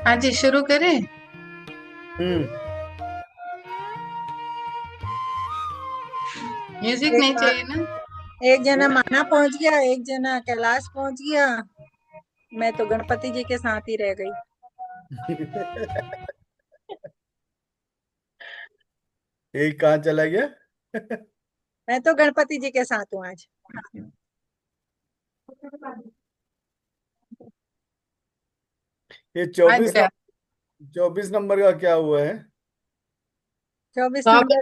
हाँ जी, शुरू करें। हम्म। म्यूजिक एक नहीं चाहिए ना? एक जना माना पहुंच गया, एक जना कैलाश पहुंच गया। मैं तो गणपति जी के साथ ही रह गई। एक कहाँ चला गया? मैं तो गणपति जी के साथ हूँ आज। ये आज 24 नंबर का क्या हुआ है? 24 number.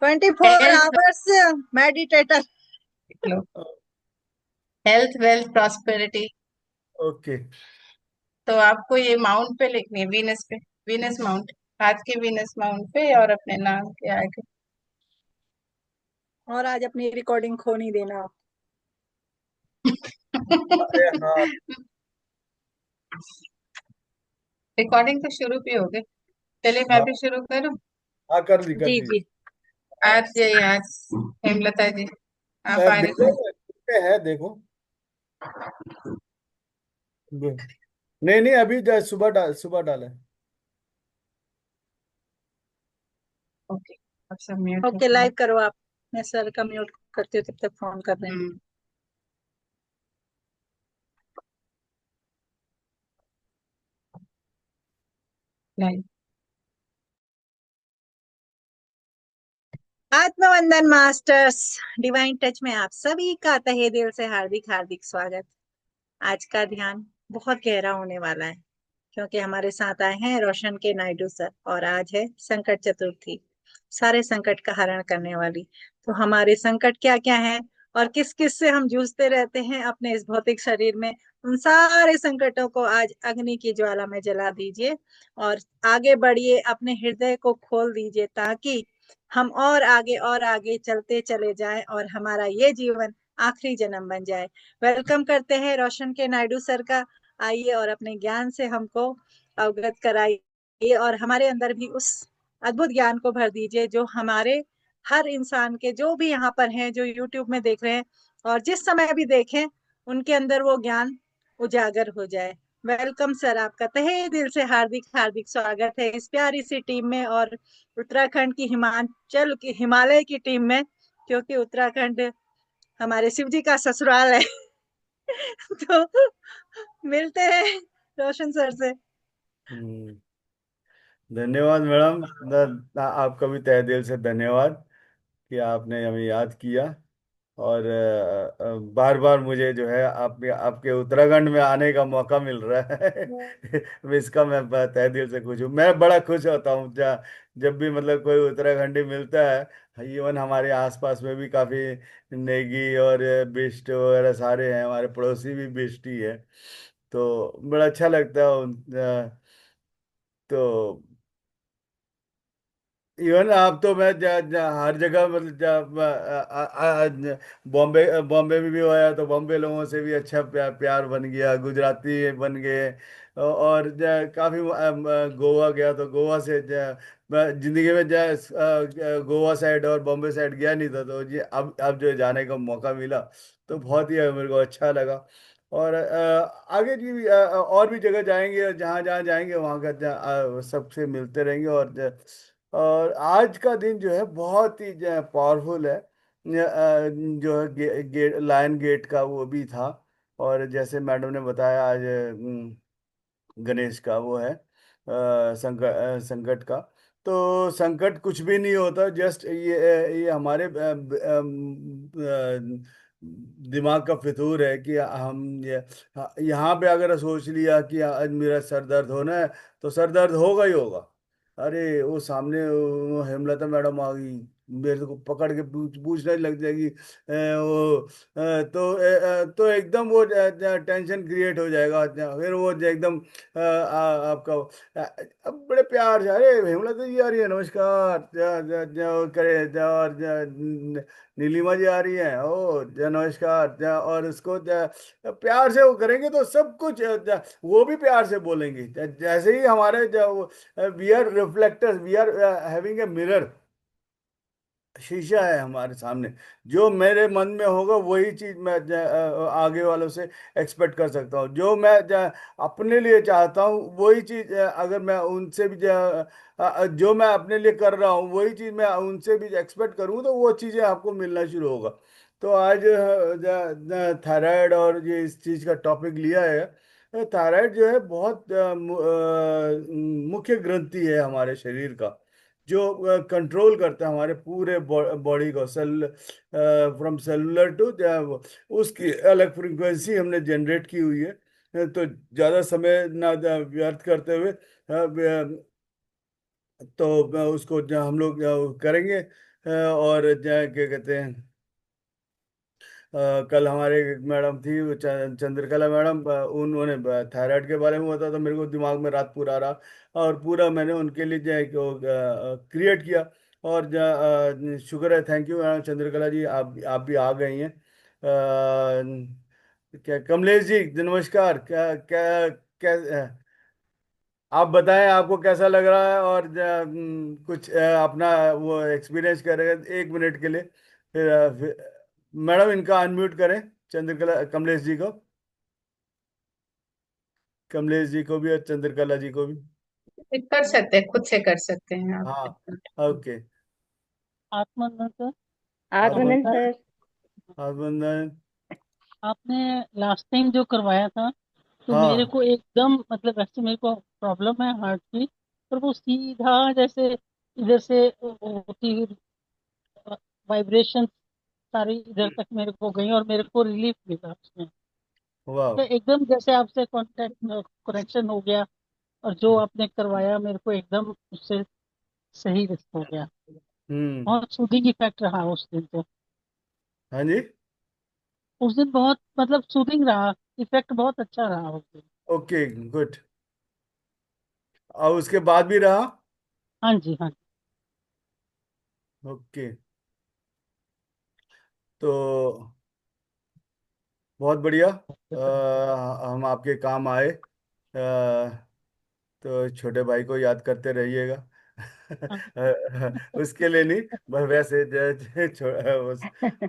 24 health, hours meditator. Health wealth prosperity. Okay. तो आपको ये माउंट पे लिखनी है, वीनस पे। वीनस माउंट, हाथ के वीनस माउंट पे और अपने नाम के आगे। और आज अपनी रिकॉर्डिंग खो नहीं देना। अरे हाँ। रिकॉर्डिंग तो शुरू भी हो गई। चलिए मैं हाँ भी शुरू करूँ। हाँ, कर दी कर जी दी। जी। आज जाइए, आज हेमलता जी आप आ रही देखो हैं। कितने हैं, देखो। नहीं नहीं, अभी सुबह डाला है। ओके, अब सब म्यूट ओके, होते हैं। लाइव करो आप। मैं सर का म्यूट करती हूँ, तब तक फोन कर रहे हैं। हम्म, नहीं। आत्मवंदन मास्टर्स, डिवाइन टच में आप सभी का तहे दिल से हार्दिक हार्दिक स्वागत। आज का ध्यान बहुत गहरा होने वाला है, क्योंकि हमारे साथ आए हैं रोशन के नायडू सर, और आज है संकट चतुर्थी, सारे संकट का हरण करने वाली। तो हमारे संकट क्या क्या हैं और किस किस से हम जूझते रहते हैं अपने इस भौतिक शरीर में, उन सारे संकटों को आज अग्नि की ज्वाला में जला दीजिए और आगे बढ़िए, अपने हृदय को खोल दीजिए, ताकि हम और आगे चलते चले जाएं और हमारा ये जीवन आखिरी जन्म बन जाए। वेलकम करते हैं रोशन के नायडू सर का। आइए और अपने ज्ञान से हमको अवगत कराइए और हमारे अंदर भी उस अद्भुत ज्ञान को भर दीजिए जो हमारे हर इंसान के, जो भी यहाँ पर हैं, जो यूट्यूब में देख रहे हैं और जिस समय भी देखें, उनके अंदर वो ज्ञान उजागर हो जाए। वेलकम सर, आपका तहे दिल से हार्दिक हार्दिक स्वागत है इस प्यारी सी टीम में, और उत्तराखंड की, हिमाचल की, हिमालय की टीम में, क्योंकि उत्तराखंड हमारे शिव जी का ससुराल है। तो मिलते हैं रोशन सर से। हम्म। धन्यवाद मैडम। आपका भी तहे दिल से धन्यवाद कि आपने हमें याद किया। और बार बार मुझे जो है आपके आपके उत्तराखंड में आने का मौका मिल रहा है। इसका मैं तहे दिल से खुश हूँ। मैं बड़ा खुश होता हूँ जब भी मतलब कोई उत्तराखंडी मिलता है। इवन हमारे आसपास में भी काफी नेगी और बिष्ट वगैरह सारे हैं, हमारे पड़ोसी भी बिष्ट ही है। तो बड़ा अच्छा लगता है तो इवन आप तो मैं हर जगह मतलब बॉम्बे बॉम्बे में भी होया तो बॉम्बे लोगों से भी अच्छा प्यार बन गया, गुजराती बन गए। और काफी गोवा गया तो गोवा से मैं जिंदगी में गोवा साइड और बॉम्बे साइड गया नहीं था, तो ये अब जो जाने का मौका मिला तो बहुत ही मेरे को अच्छा लगा। और आगे भी और भी जगह जाएंगे, जहाँ जहाँ जाएंगे वहाँ का सबसे मिलते रहेंगे। और आज का दिन जो है बहुत ही पावरफुल है। जो है लायन गेट का वो भी था। और जैसे मैडम ने बताया आज गणेश का वो है संकट का। तो संकट कुछ भी नहीं होता, जस्ट ये हमारे दिमाग का फितूर है कि हम यहाँ पे अगर सोच लिया कि आज मेरा सर दर्द होना है तो सर दर्द होगा ही होगा। अरे वो सामने वो हेमलता मैडम आ गई, मेरे को पकड़ के पूछने लग जाएगी तो एकदम वो टेंशन क्रिएट हो जाएगा। फिर वो एकदम आपका अब बड़े प्यार से, अरे हेमलता जी आ रही है, नमस्कार, करे और नीलिमा जी आ रही है, ओ नमस्कार, और उसको प्यार से वो करेंगे तो सब कुछ वो भी प्यार से बोलेंगे। जैसे ही हमारे we are reflectors, we are having a mirror. शीशा है हमारे सामने। जो मेरे मन में होगा वही चीज मैं आगे वालों से एक्सपेक्ट कर सकता हूँ। जो मैं अपने लिए चाहता हूँ वही चीज अगर मैं उनसे भी जो मैं अपने लिए कर रहा हूँ वही चीज मैं उनसे भी एक्सपेक्ट करूँ तो वो चीजें आपको मिलना शुरू होगा। तो आज थायराइड और ये इस चीज का टॉपिक लिया है। थायराइड जो है बहुत मुख्य ग्रंथि है हमारे शरीर का, जो कंट्रोल करता है हमारे पूरे बॉडी को, फ्रॉम सेलुलर टू, उसकी अलग फ्रीक्वेंसी हमने जनरेट की हुई है। तो ज़्यादा समय ना व्यर्थ करते हुए तो उसको हम लोग करेंगे। और क्या कहते हैं, कल हमारे एक मैडम थी, वो चंद्रकला मैडम, उन्होंने थायराइड के बारे में बताया तो मेरे को दिमाग में रात पूरा रहा। और पूरा मैंने उनके लिए जो है क्रिएट किया। और शुक्र है, थैंक यू मैडम चंद्रकला जी, आप भी आ गई हैं। क्या कमलेश जी नमस्कार, क्या क्या क्या आप बताएं आपको कैसा लग रहा है, और कुछ अपना वो एक्सपीरियंस करेंगे 1 मिनट के लिए। फिर मैडम इनका अनम्यूट करें, चंद्रकला कमलेश जी को, कमलेश जी को भी और चंद्रकला जी को भी। कर सकते हैं, खुद से कर सकते हैं आप। हाँ, ओके। आत्मनिर्भर सर। आत्म आत्मानंद सर। आत्मबंधन। आपने लास्ट टाइम जो करवाया था तो मेरे हाँ। को एकदम मतलब ऐसे मेरे को प्रॉब्लम है हार्ट की, पर वो सीधा जैसे इधर से होती वाइब्रेशन सारी इधर तक मेरे को गई और मेरे को रिलीफ मिला उसमें। वाह। तो एकदम जैसे आपसे कांटेक्ट कनेक्शन हो गया और जो आपने करवाया मेरे को एकदम उससे सही हो गया। हम्म। बहुत सूदिंग इफेक्ट रहा उस दिन तो। हाँ जी। उस दिन बहुत मतलब सूदिंग रहा, इफेक्ट बहुत अच्छा रहा उस दिन। Okay, good. और उसके बाद भी रहा। हाँ जी, हाँ ओके। तो बहुत बढ़िया। हम आपके काम आए, तो छोटे भाई को याद करते रहिएगा। हाँ। उसके लिए नहीं, बस वैसे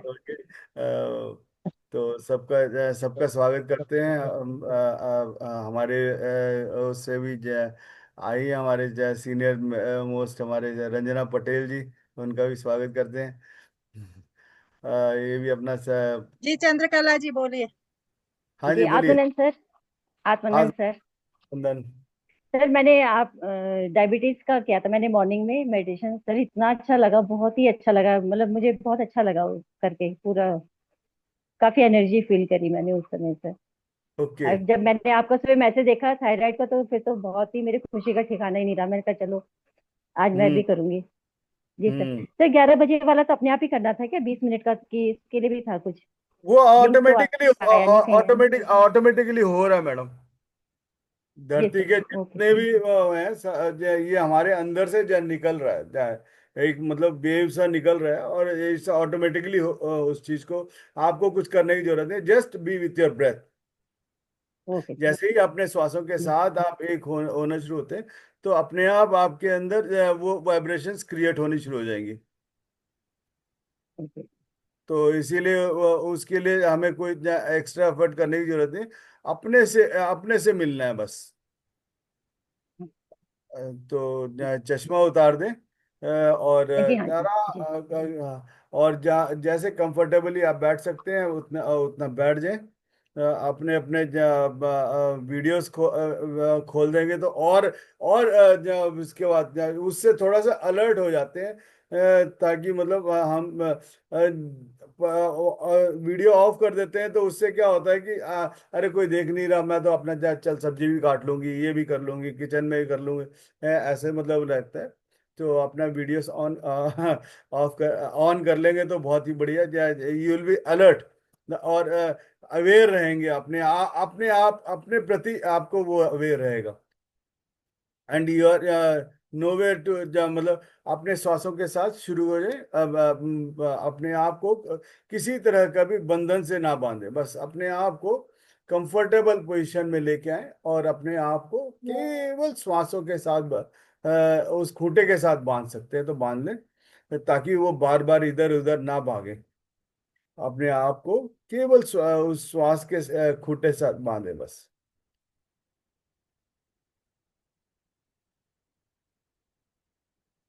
ओके। तो सबका सबका स्वागत करते हैं। हमारे उससे भी आई है हमारे सीनियर मोस्ट, हमारे रंजना पटेल जी, उनका भी स्वागत करते हैं। ये भी अपना जी चंद्रकला जी बोलिए। हाँ जी जी बोलिए। आत्मानंद सर। आज आत्मानंद सर। वंदन। सर मैंने आप डायबिटीज का किया था मैंने मॉर्निंग में मेडिटेशन सर, इतना अच्छा लगा, बहुत ही अच्छा लगा, मतलब मुझे बहुत अच्छा लगा वो करके पूरा। काफी एनर्जी फील करी मैंने उस समय सर। ओके। अब जब मैंने आपका सुबह मैसेज देखा थायराइड का तो फिर तो बहुत ही मेरी खुशी का ठिकाना ही नहीं रहा। मैंने कहा चलो आज मैं हम्म। भी करूंगी। जी सर। हम्म। सर 11 बजे वाला तो अपने आप ही करना था क्या, 20 मिनट का, कि इसके लिए भी था कुछ? वो लिंक तो ऑटोमेटिकली आया नहीं कहीं। ऑटोमेटिकली हो रहा है मैडम। जी धरती सर। के ओके जितने भी वो हैं ये हमारे अंदर से जो निकल रहा है, एक मतलब वेव सा निकल रहा है, और ये ऑटोमेटिकली उस चीज को आपको कुछ करने की जरूरत नहीं, just be with your breath. Okay जैसे ही अपने श्वासों के जी साथ आप एक होना शुरू होते हैं, तो अपने आप आपके अंदर वो वाइब्रेशंस क्रिएट होनी शुरू हो जाएंगी। ओके। तो इसीलिए उसके लिए हमें कोई एक्स्ट्रा एफर्ट करने की जरूरत नहीं, अपने से मिलना है बस। तो चश्मा उतार दें, और जी हाँ जी जरा जी। और जैसे कंफर्टेबली आप बैठ सकते हैं उतना उतना बैठ जाएं। अपने अपने वीडियोस खोल देंगे तो और उसके बाद उससे थोड़ा सा अलर्ट हो जाते हैं। ताकि मतलब हम वीडियो ऑफ कर देते हैं, तो उससे क्या होता है कि अरे कोई देख नहीं रहा, मैं तो अपना चल सब्जी भी काट लूंगी, ये भी कर लूंगी, किचन में भी कर लूंगी, ऐसे मतलब रहता है। तो अपना वीडियोस ऑन ऑन कर लेंगे तो बहुत ही बढ़िया, यू विल बी अलर्ट और अवेयर रहेंगे, अपने आप अपने प्रति आपको वो अवेयर रहेगा। And you are nowhere to, मतलब अपने श्वासों के साथ शुरू हो जाए। अब अपने आप को किसी तरह का भी बंधन से ना बांधे, बस अपने आप को कंफर्टेबल पोजीशन में लेके आए, और अपने आप को केवल श्वासों के साथ उस खूंटे के साथ बांध सकते हैं तो बांध लें। ताकि वो बार बार इधर उधर ना भागे। अपने आप को केवल उस श्वास के खूंटे साथ बांधे बस।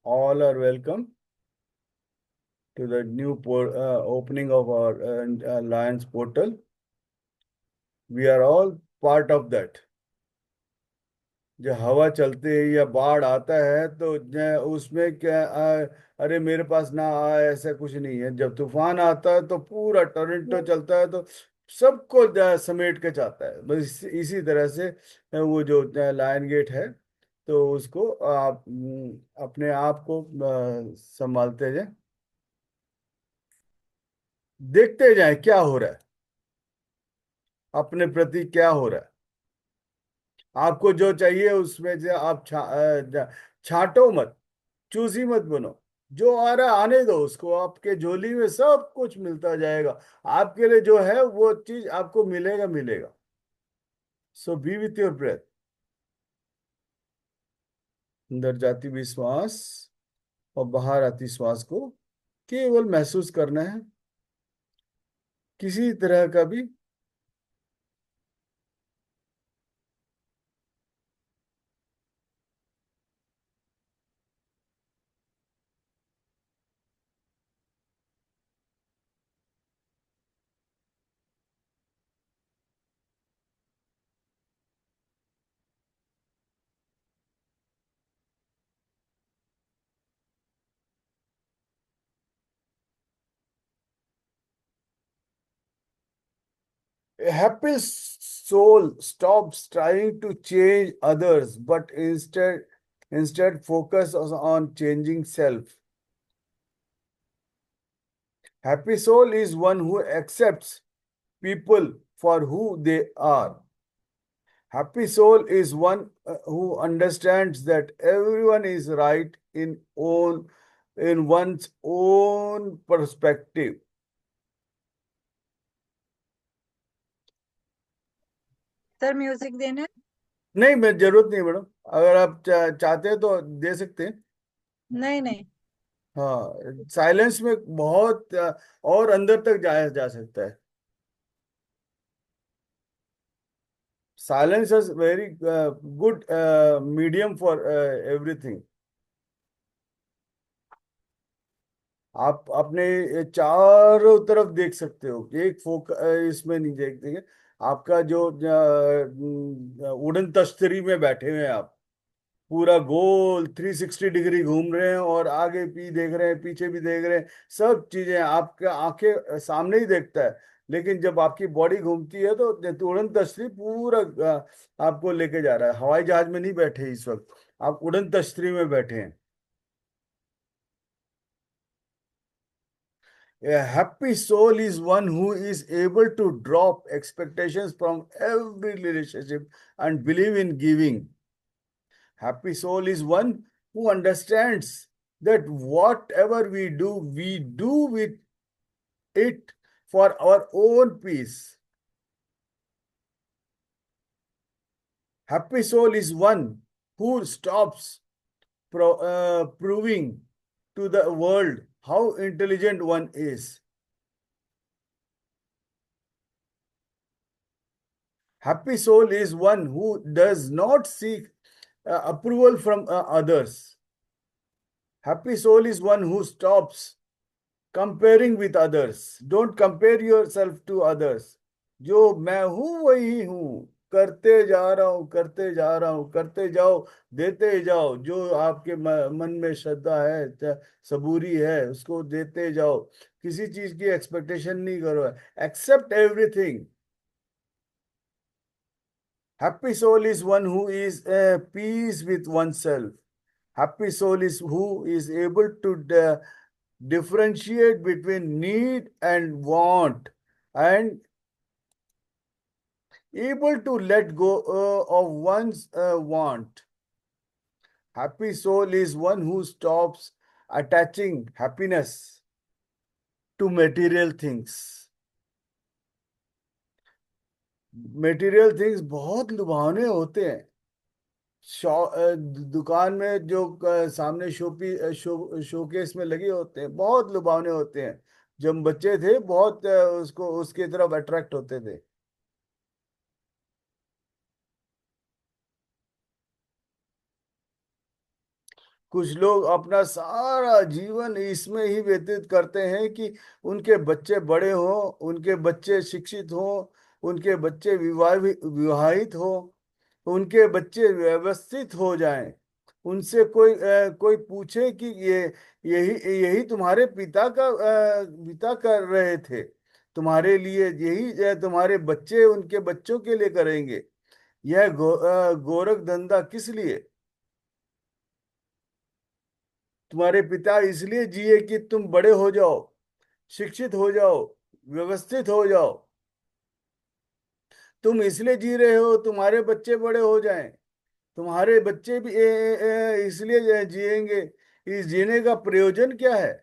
All are welcome to the new opening of our Lions portal. We are all part of that. जो हवा चलती है या बाढ़ आता है तो उसमें क्या अरे मेरे पास ना आए, ऐसा कुछ नहीं है। जब तूफान आता है तो पूरा टोरंटो चलता है तो सबको समेट के जाता है। बस इसी तरह से वो जो लायन गेट है, तो उसको आप अपने आप को संभालते जाए, देखते जाए क्या हो रहा है, अपने प्रति क्या हो रहा है। आपको जो चाहिए उसमें से आप छांटो मत, चूजी मत बनो। जो आ रहा है आने दो उसको, आपके झोली में सब कुछ मिलता जाएगा। आपके लिए जो है वो चीज आपको मिलेगा मिलेगा। सो बी विथ योर ब्रेथ। अंदर जाती हुई श्वास और बाहर आती श्वास को केवल महसूस करना है, किसी तरह का भी A happy soul stops trying to change others, but instead focus on changing self. Happy soul is one who accepts people for who they are. Happy soul is one who understands that everyone is right in one's own perspective. Sir music देना है? नहीं, मैं जरूरत नहीं madam. अगर आप चाहते हैं तो दे सकते हैं। नहीं नहीं। हाँ, साइलेंस में बहुत और अंदर तक जाया जा सकता है। Silence is very good medium for everything. आप अपने चारों तरफ देख सकते हो, एक इसमें नहीं देखते। आपका जो उड़न तश्तरी में बैठे हुए हैं आप, पूरा गोल 360 डिग्री घूम रहे हैं और आगे भी देख रहे हैं, पीछे भी देख रहे हैं। सब चीजें आपके आंखें सामने ही देखता है। लेकिन जब आपकी बॉडी घूमती है तो उड़न तश्तरी पूरा आपको लेके जा रहा है। हवाई जहाज में नहीं बैठे इस वक्त, आप उड़न तश्तरी में बैठे हैं। A happy soul is one who is able to drop expectations from every relationship and believe in giving. Happy soul is one who understands that whatever we do with it for our own peace. Happy soul is one who stops proving to the world how intelligent one is. Happy soul is one who does not seek approval from others. Happy soul is one who stops comparing with others. Don't compare yourself to others. जो मैं हूं वही हूं, करते जा रहा हूं, करते जा रहा हूं, करते जाओ, देते जाओ। जो आपके मन में श्रद्धा है, सबूरी है, उसको देते जाओ। किसी चीज की एक्सपेक्टेशन नहीं करो। Accept everything. Happy soul is one who is peace with oneself. Happy soul is who is able to differentiate between need and want, and able to let go of one's want. Happy soul is one who stops attaching happiness to material things. Material things बहुत लुभावने होते हैं, दुकान में जो सामने showcase में लगे होते हैं, बहुत लुभावने होते हैं। जब हम बच्चे थे बहुत उसको उसकी तरफ अट्रैक्ट होते थे। कुछ लोग अपना सारा जीवन इसमें ही व्यतीत करते हैं कि उनके बच्चे बड़े हों, उनके बच्चे शिक्षित हों, उनके बच्चे विवाहित हों, उनके बच्चे व्यवस्थित हो जाएं। उनसे कोई पूछे कि ये यही यही तुम्हारे पिता कर रहे थे, तुम्हारे लिए यही तुम्हारे बच्चे उनके बच्चों के लिए करेंगे। यह गोरख धंधा किस लिए? तुम्हारे पिता इसलिए जिए कि तुम बड़े हो जाओ, शिक्षित हो जाओ, व्यवस्थित हो जाओ। तुम इसलिए जी रहे हो तुम्हारे बच्चे बड़े हो जाएं। तुम्हारे बच्चे भी इसलिए जिएंगे। इस जीने का प्रयोजन क्या है?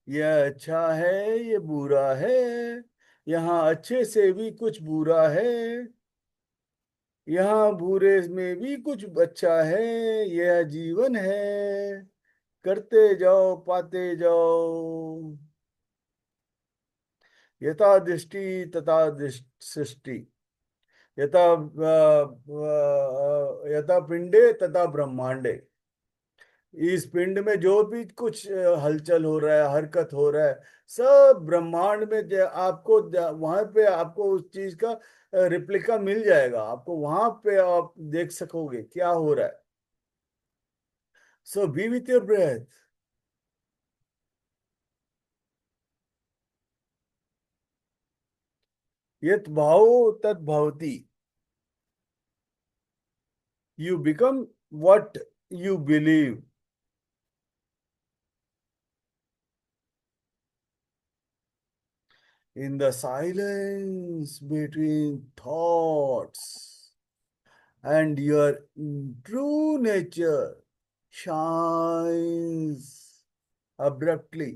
यह अच्छा है, ये बुरा है, यहाँ अच्छे से भी कुछ बुरा है, यहाँ बुरे में भी कुछ अच्छा है। यह जीवन है, करते जाओ पाते जाओ। यथा दृष्टि तथा सृष्टि, यथा यथा पिंडे तथा ब्रह्मांडे। इस पिंड में जो भी कुछ हलचल हो रहा है, हरकत हो रहा है, सब ब्रह्मांड में वहां पे आपको उस चीज का रिप्लिका मिल जाएगा। आपको वहां पे आप देख सकोगे क्या हो रहा है। सो बी विथ योर ब्रेथ। यत भावो तत् भवति। You become what you believe. In the silence between thoughts and your true nature shines abruptly.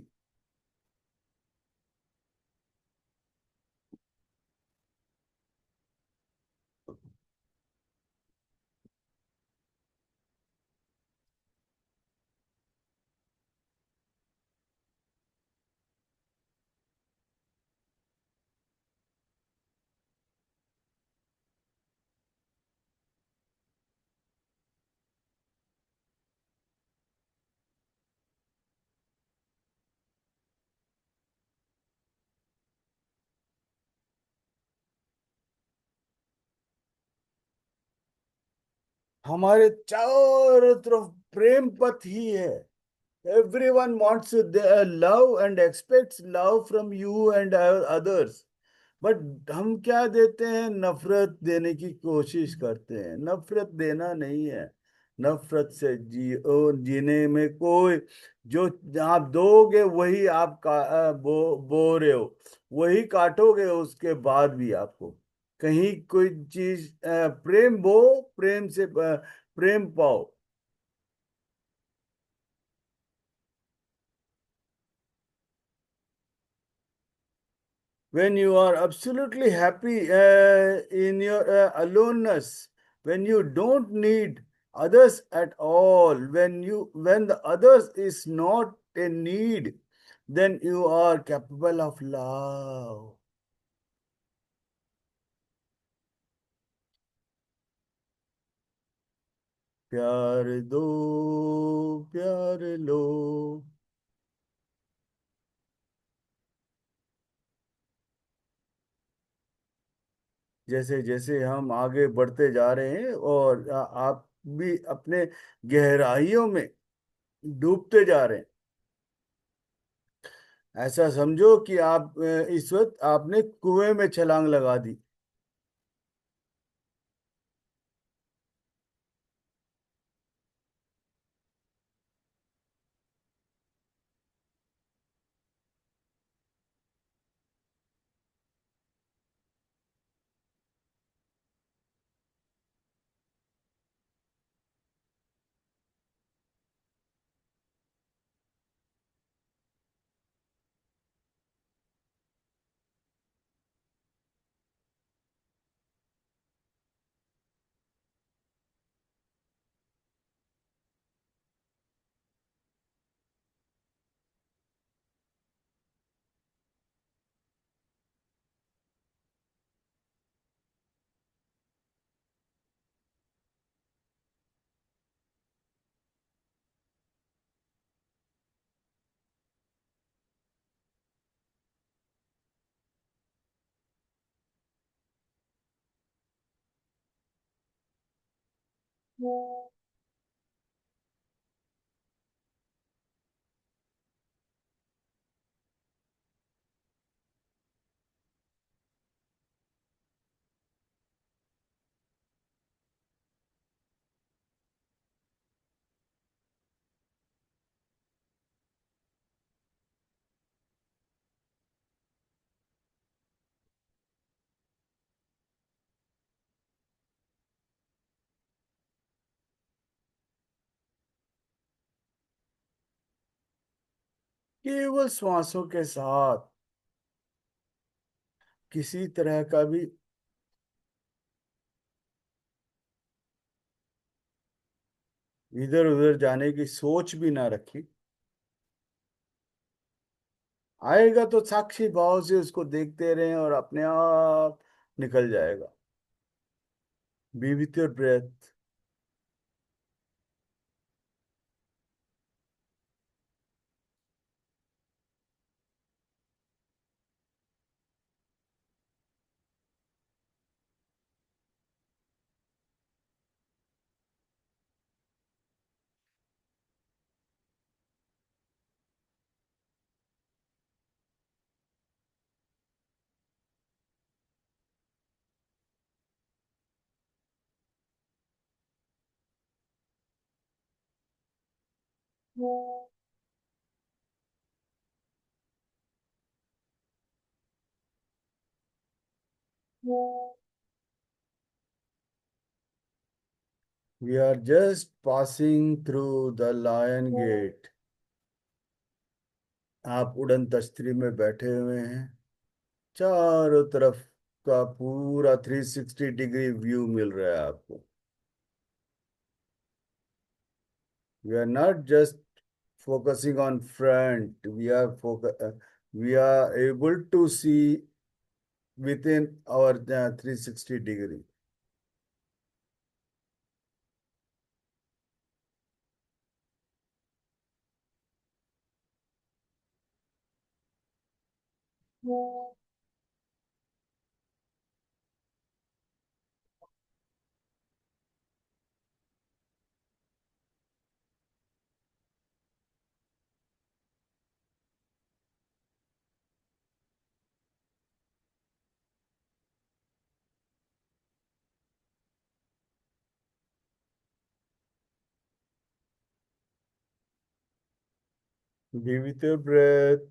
हमारे चारों तरफ प्रेम पथ ही है। Everyone wants love and expects love from you and others. But हम क्या देते हैं? नफरत देने की कोशिश करते हैं। नफरत देना नहीं है। नफरत से जीने में कोई, जो आप दोगे वही आप बो रहे हो, वही काटोगे उसके बाद भी आपको। कहीं कोई चीज प्रेम बो, प्रेम से प्रेम पाओ। When you are absolutely happy in your aloneness, when you don't need others at all, when the others is not a need, then you are capable of love. प्यार दो, प्यार लो। जैसे जैसे हम आगे बढ़ते जा रहे हैं और आप भी अपने गहराइयों में डूबते जा रहे हैं। ऐसा समझो कि आप इस वक्त आपने कुएं में छलांग लगा दी। केवल श्वासों के साथ किसी तरह का भी इधर उधर जाने की सोच भी ना रखी। आएगा तो साक्षी भाव से उसको देखते रहें और अपने आप निकल जाएगा। Be with your breath. We are just passing through the lion gate. आप उड़न तश्तरी में बैठे हुए हैं। चारों तरफ का पूरा 360 डिग्री व्यू मिल रहा है आपको। We are not just focusing on front. We are able to see within our 360 degree. Be with your breath.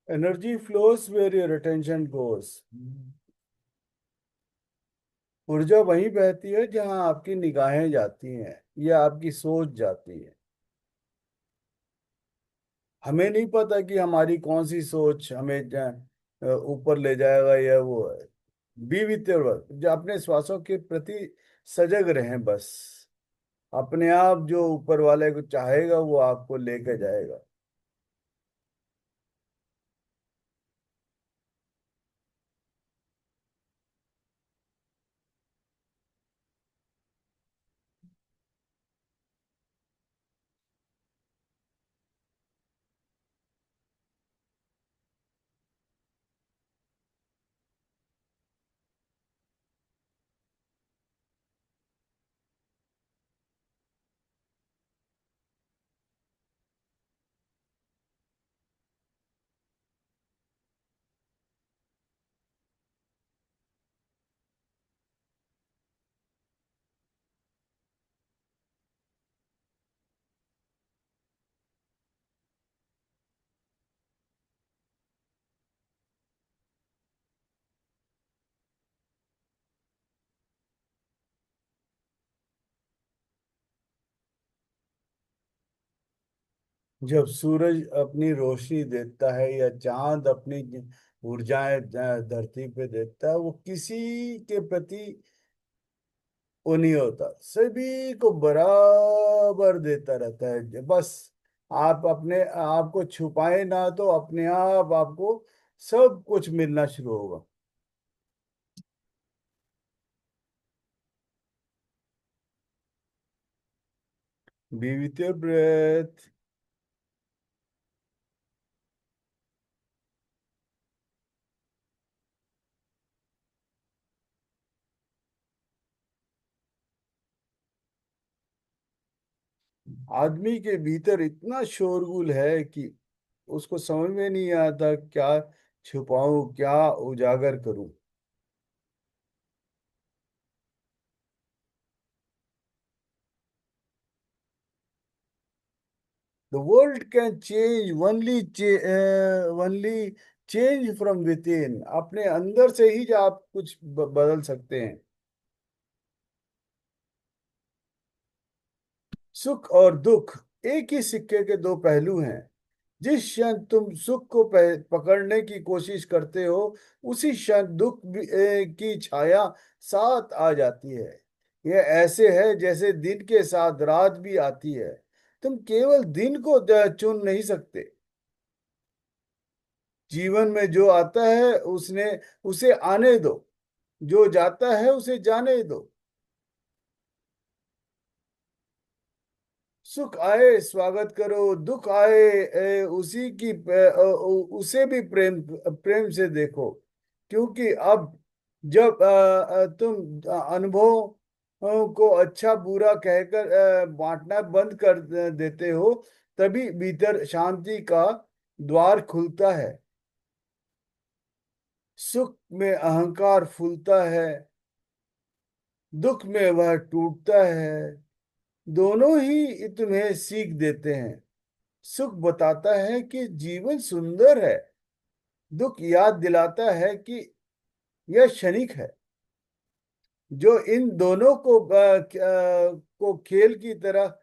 Energy flows where your attention goes. ऊर्जा वहीं बहती है जहां आपकी निगाहें जाती हैं या आपकी सोच जाती है। हमें नहीं पता कि हमारी कौन सी सोच हमें ऊपर ले जाएगा या वो है। बी विथ योर वर्क, जो अपने श्वासों के प्रति सजग रहें बस। अपने आप जो ऊपर वाले को चाहेगा वो आपको लेके जाएगा। जब सूरज अपनी रोशनी देता है या चांद अपनी ऊर्जाएं धरती पे देता है, वो किसी के प्रति वो नहीं होता, सभी को बराबर देता रहता है। बस आप अपने आप को छुपाए ना तो अपने आप आपको सब कुछ मिलना शुरू होगा। Be with your breath. आदमी के भीतर इतना शोरगुल है कि उसको समझ में नहीं आता क्या छुपाऊं क्या उजागर करूं। The world can change only change from within। अपने अंदर से ही जो आप कुछ बदल सकते हैं। सुख और दुख एक ही सिक्के के दो पहलू हैं। जिस क्षण तुम सुख को पकड़ने की कोशिश करते हो, उसी क्षण दुख की छाया साथ आ जाती है। यह ऐसे है जैसे दिन के साथ रात भी आती है। तुम केवल दिन को चुन नहीं सकते। जीवन में जो आता है उसने उसे आने दो, जो जाता है उसे जाने दो। सुख आए स्वागत करो, दुख आए उसी की उसे भी प्रेम प्रेम से देखो। क्योंकि अब जब तुम अनुभव को अच्छा बुरा कहकर बांटना बंद कर देते हो, तभी भीतर शांति का द्वार खुलता है। सुख में अहंकार फूलता है, दुख में वह टूटता है। दोनों ही तुम्हें सीख देते हैं। सुख बताता है कि जीवन सुंदर है, दुख याद दिलाता है कि यह क्षणिक है। जो इन दोनों को खेल की तरह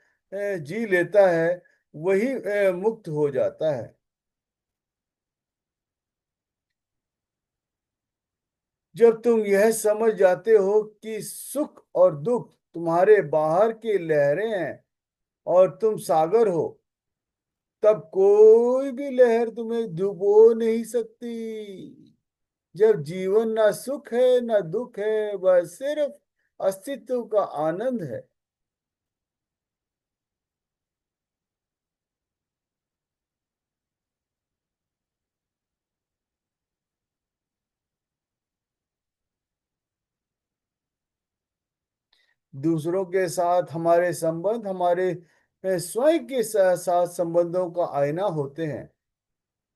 जी लेता है, वही मुक्त हो जाता है। जब तुम यह समझ जाते हो कि सुख और दुख तुम्हारे बाहर की लहरें हैं और तुम सागर हो, तब कोई भी लहर तुम्हें डुबो नहीं सकती। जब जीवन ना सुख है ना दुख है, वह सिर्फ अस्तित्व का आनंद है। दूसरों के साथ हमारे संबंध हमारे स्वयं के साथ संबंधों का आईना होते हैं।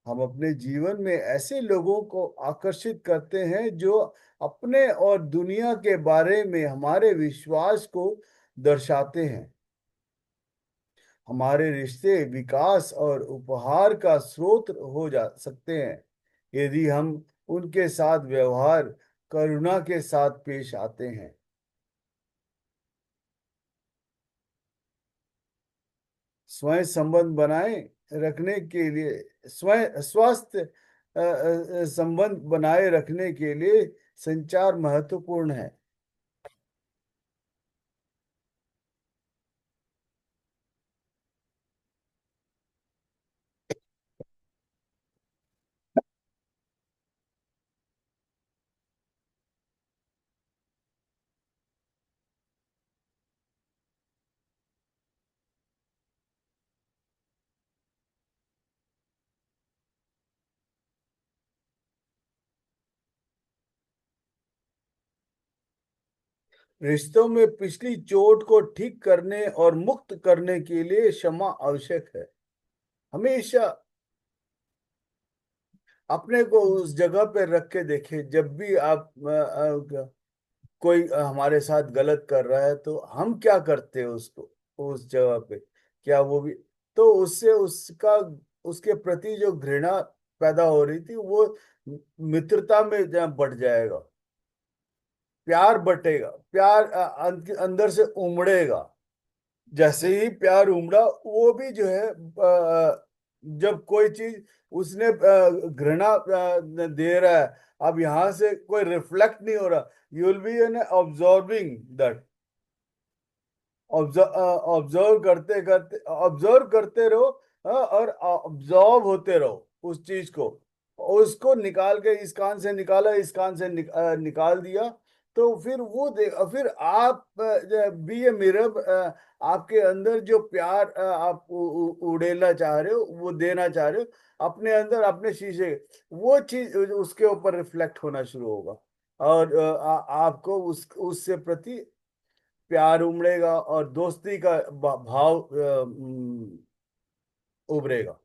हम अपने जीवन में ऐसे लोगों को आकर्षित करते हैं जो अपने और दुनिया के बारे में हमारे विश्वास को दर्शाते हैं। हमारे रिश्ते विकास और उपहार का स्रोत हो जा सकते हैं यदि हम उनके साथ व्यवहार करुणा के साथ पेश आते हैं। स्वयं संबंध बनाए रखने के लिए स्वयं स्वस्थ संबंध बनाए रखने के लिए संचार महत्वपूर्ण है। रिश्तों में पिछली चोट को ठीक करने और मुक्त करने के लिए क्षमा आवश्यक है। हमेशा अपने को उस जगह पे रख के देखें। जब भी आप कोई हमारे साथ गलत कर रहा है तो हम क्या करते हैं उसको, उस जगह पे क्या वो भी, तो उससे उसका उसके प्रति जो घृणा पैदा हो रही थी वो मित्रता में बढ़ जाएगा, प्यार बटेगा, प्यार अंदर से उमड़ेगा। जैसे ही प्यार उमड़ा, वो भी जो है जब कोई चीज उसने घृणा दे रहा है, अब यहां से कोई रिफ्लेक्ट नहीं हो रहा, you will be an observing that. Observe करते रहो, और ऑब्जॉर्व होते रहो उस चीज को। उसको निकाल के इस कान से निकाला, इस कान से निकाल दिया, तो फिर वो देख, फिर आप बी ए मिरर। आपके अंदर जो प्यार आप उड़ेलना चाह रहे हो, वो देना चाह रहे हो अपने अंदर, अपने शीशे, वो चीज उसके ऊपर रिफ्लेक्ट होना शुरू होगा। और आपको उससे प्रति प्यार उमड़ेगा और दोस्ती का भाव उभरेगा।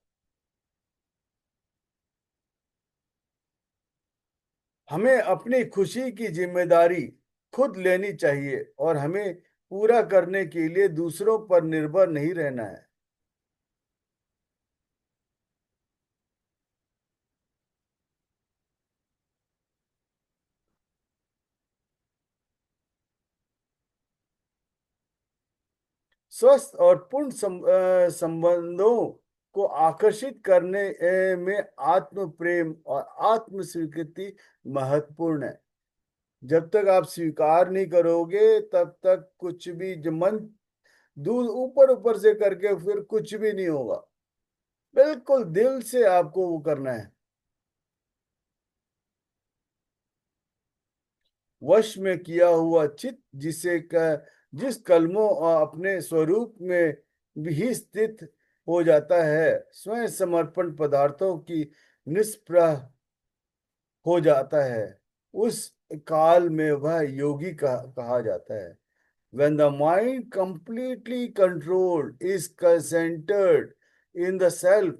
हमें अपनी खुशी की जिम्मेदारी खुद लेनी चाहिए और हमें पूरा करने के लिए दूसरों पर निर्भर नहीं रहना है। स्वस्थ और पूर्ण संबंधों को आकर्षित करने में आत्म प्रेम और आत्म स्वीकृति महत्वपूर्ण है। जब तक आप स्वीकार नहीं करोगे, तब तक कुछ भी मन दूर ऊपर ऊपर से करके फिर कुछ भी नहीं होगा। बिल्कुल दिल से आपको वो करना है। वश में किया हुआ चित्त जिस कलमों अपने स्वरूप में भी स्थित हो जाता है, स्वयं समर्पण पदार्थों की निष्प्रह हो जाता है। उस काल में वह योगी कहा जाता है। When the mind completely controlled is centered in the self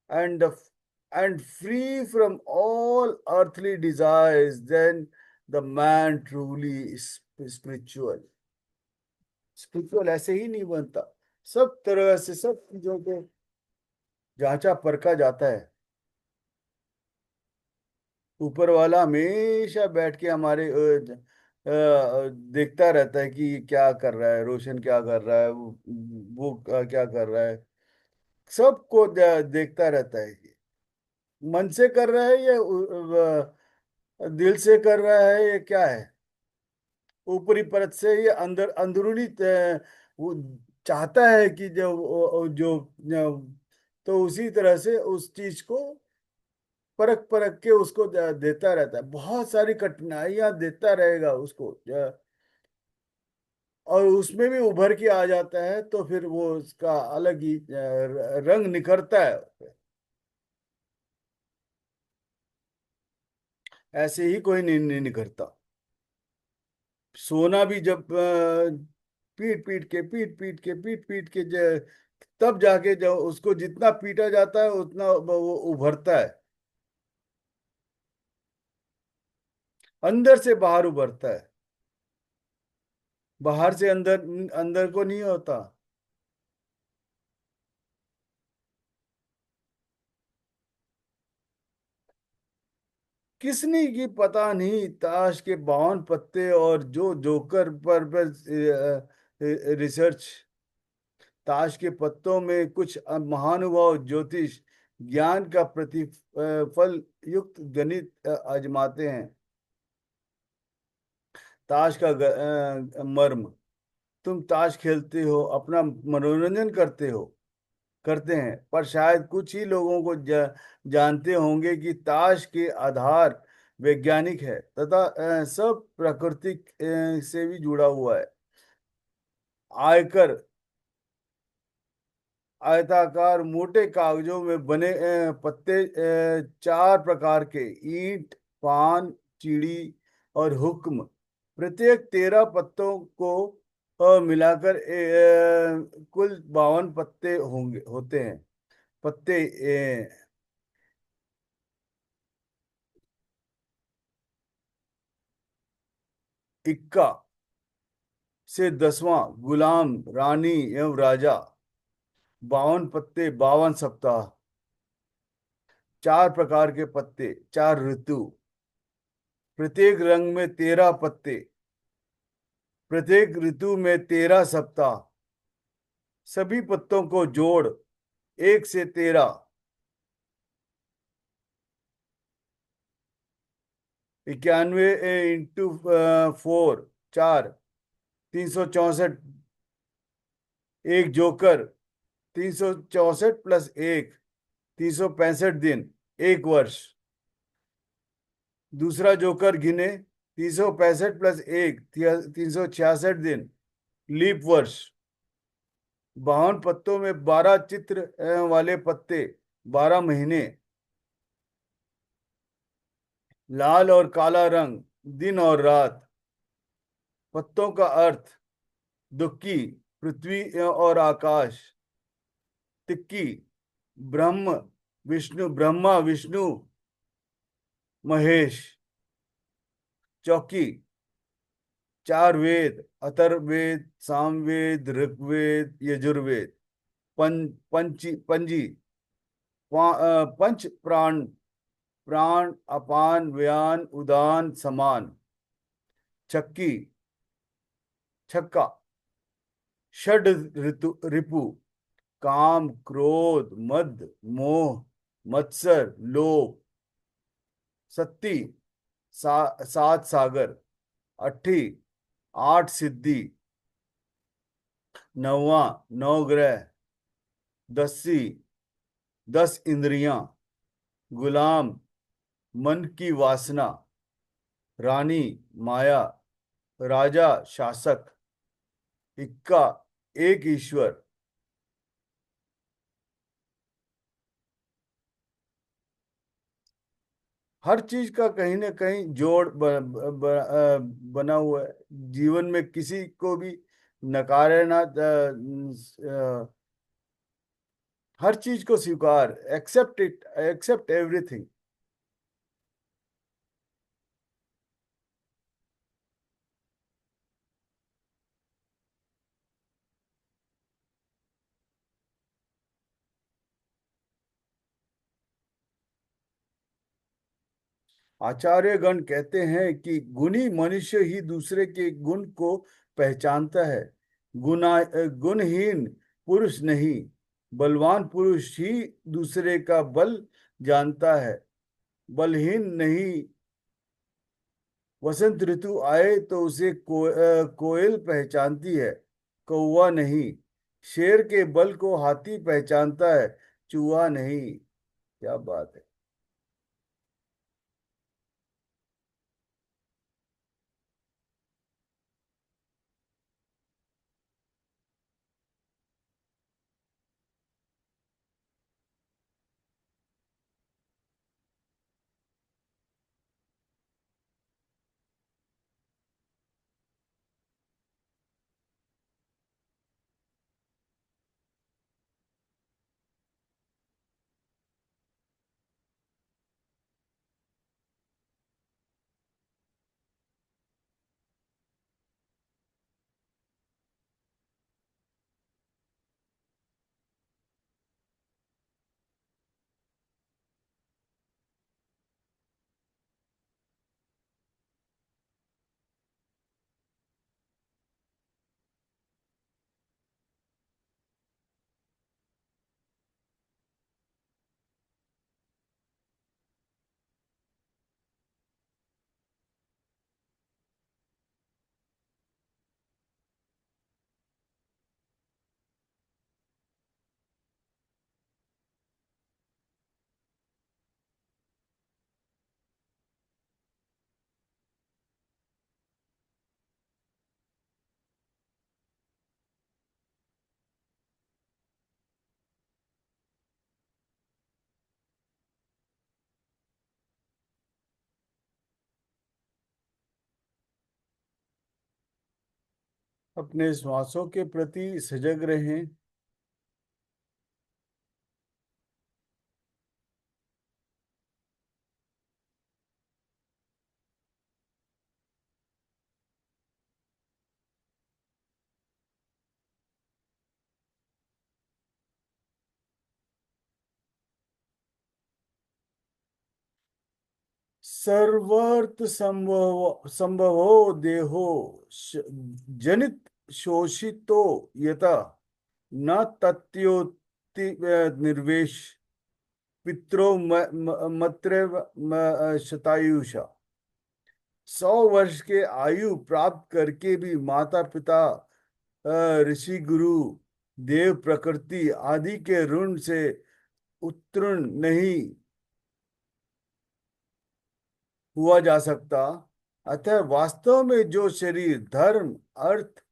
and and free from all earthly desires, then the man truly is spiritual. Spiritual ऐसे ही नहीं बनता, सब तरह से सब चीजों को जांचा परखा जाता है। ऊपर वाला हमेशा बैठ के हमारे देखता रहता है कि क्या कर रहा है, रोशन क्या कर रहा है, वो क्या कर रहा है, सबको देखता रहता है। मन से कर रहा है या दिल से कर रहा है, ये क्या है, ऊपरी परत से ये अंदर अंदरूनी वो चाहता है कि तो उसी तरह से उस चीज को परख परख के उसको देता रहता है, बहुत सारी कठिनाइयां देता रहेगा उसको, और उसमें भी उभर के आ जाता है तो फिर वो उसका अलग ही रंग निखरता है। ऐसे ही कोई नहीं निखरता। सोना भी जब पीट पीट के तब जाके जब उसको जितना पीटा जाता है उतना वो उभरता है, अंदर से बाहर उभरता है, बाहर से अंदर अंदर को नहीं होता। किसने की पता नहीं, ताश के 52 पत्ते और जो जोकर पर रिसर्च, ताश के पत्तों में कुछ महानुभाव ज्योतिष ज्ञान का प्रतिफल युक्त गणित आजमाते हैं। ताश का मर्म, तुम ताश खेलते हो, अपना मनोरंजन करते हैं, पर शायद कुछ ही लोगों को जानते होंगे कि ताश के आधार वैज्ञानिक है तथा सब प्राकृतिक से भी जुड़ा हुआ है। आयकर आयताकार मोटे कागजों में बने पत्ते, 4 प्रकार के, ईंट, पान, चिड़ी और हुक्म, प्रत्येक 13 पत्तों को मिलाकर कुल 52 पत्ते होते हैं। पत्ते इक्का से 10वां गुलाम, रानी एवं राजा, 52 पत्ते, 52 सप्ताह, 4 प्रकार के पत्ते, 4 ऋतु, प्रत्येक रंग में 13 पत्ते, प्रत्येक ऋतु में 13 सप्ताह, सभी पत्तों को जोड़ 1 से 13, 91 इंटू 4, 4, 364, एक जोकर, 364 प्लस 1, 365 दिन, एक वर्ष। दूसरा जोकर गिने, 365 प्लस 1, 366 दिन, लीप वर्ष। 52 पत्तों में 12 चित्र वाले पत्ते, 12 महीने, लाल और काला रंग, दिन और रात। पत्तों का अर्थ, दुक्की, पृथ्वी और आकाश, तिक्की, ब्रह्मा विष्णु महेश, चौकी, 4 वेद, अथर्ववेद, सामवेद, ऋग्वेद, यजुर्वेद, पंजी, पंच प्राण, प्राण, अपान, व्यान, उदान, समान, छक्की, छक्का, षड रिपु, काम, क्रोध, मद, मोह, मत्सर, लोभ, सत्ती, 7 सागर, अट्ठी, 8 सिद्धि, 9वां 9 ग्रह, 10सी 10 इंद्रियां, गुलाम, मन की वासना, रानी, माया, राजा, शासक, इक्का, एक ईश्वर। हर चीज का कहीं ना कहीं जोड़ बना हुआ है। जीवन में किसी को भी नकारे ना, हर चीज को स्वीकार, एक्सेप्ट इट, एक्सेप्ट एवरीथिंग। आचार्यगण कहते हैं कि गुणी मनुष्य ही दूसरे के गुण को पहचानता है, गुणहीन पुरुष नहीं। बलवान पुरुष ही दूसरे का बल जानता है, बलहीन नहीं। वसंत ऋतु आए तो उसे कोयल पहचानती है, कौवा नहीं। शेर के बल को हाथी पहचानता है, चूहा नहीं। क्या बात है। अपने श्वासों के प्रति सजग रहें। सर्वर्थ संभव संभवो देहो जनित शोषितो यथा न तत्योति निर्वेश पितरो मत्र शतायुषा। 100 वर्ष के आयु प्राप्त करके भी माता पिता, ऋषि गुरु, देव प्रकृति आदि के ऋण से उत्तीर्ण नहीं हुआ जा सकता। अतः वास्तव में जो शरीर धर्म, अर्थ,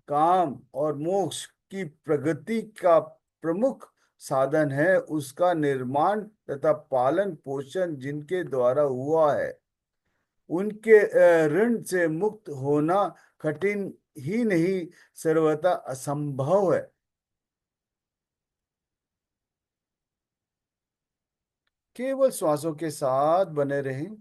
काम और मोक्ष की प्रगति का प्रमुख साधन है, उसका निर्माण तथा पालन पोषण जिनके द्वारा हुआ है, उनके ऋण से मुक्त होना कठिन ही नहीं, सर्वथा असंभव है। केवल श्वासों के साथ बने रहें।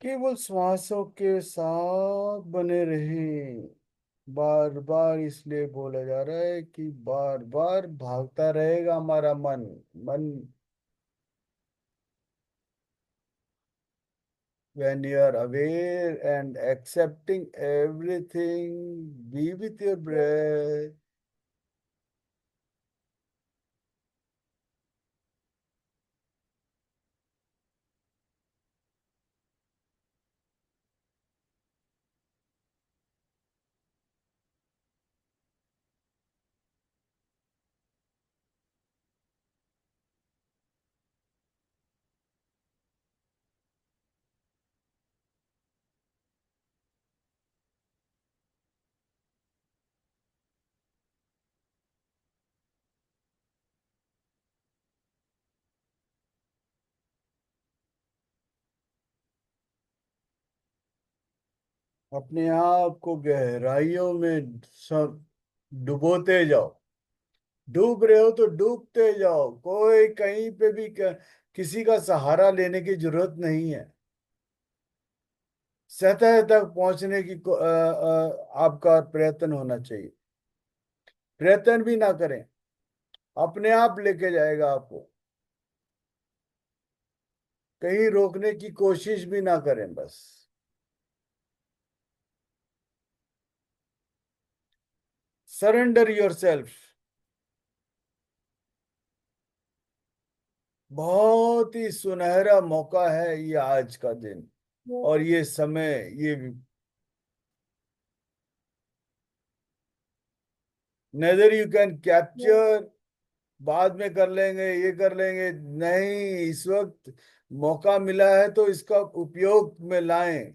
केवल श्वासों के साथ बने रहें। बार बार इसलिए बोला जा रहा है कि बार बार भागता रहेगा हमारा मन। मन, when you are aware and accepting everything, be with your breath. अपने आप को गहराइयों में सब डुबोते जाओ। डूब रहे हो तो डूबते जाओ, कोई कहीं पे भी किसी का सहारा लेने की जरूरत नहीं है। सतह तक पहुंचने की आपका प्रयत्न होना चाहिए। प्रयत्न भी ना करें, अपने आप लेके जाएगा आपको। कहीं रोकने की कोशिश भी ना करें, बस सरेंडर योरसेल्फ। बहुत ही सुनहरा मौका है ये आज का दिन और ये समय। ये नेदर यू कैन कैप्चर, बाद में कर लेंगे, ये कर लेंगे, नहीं, इस वक्त मौका मिला है तो इसका उपयोग में लाएं।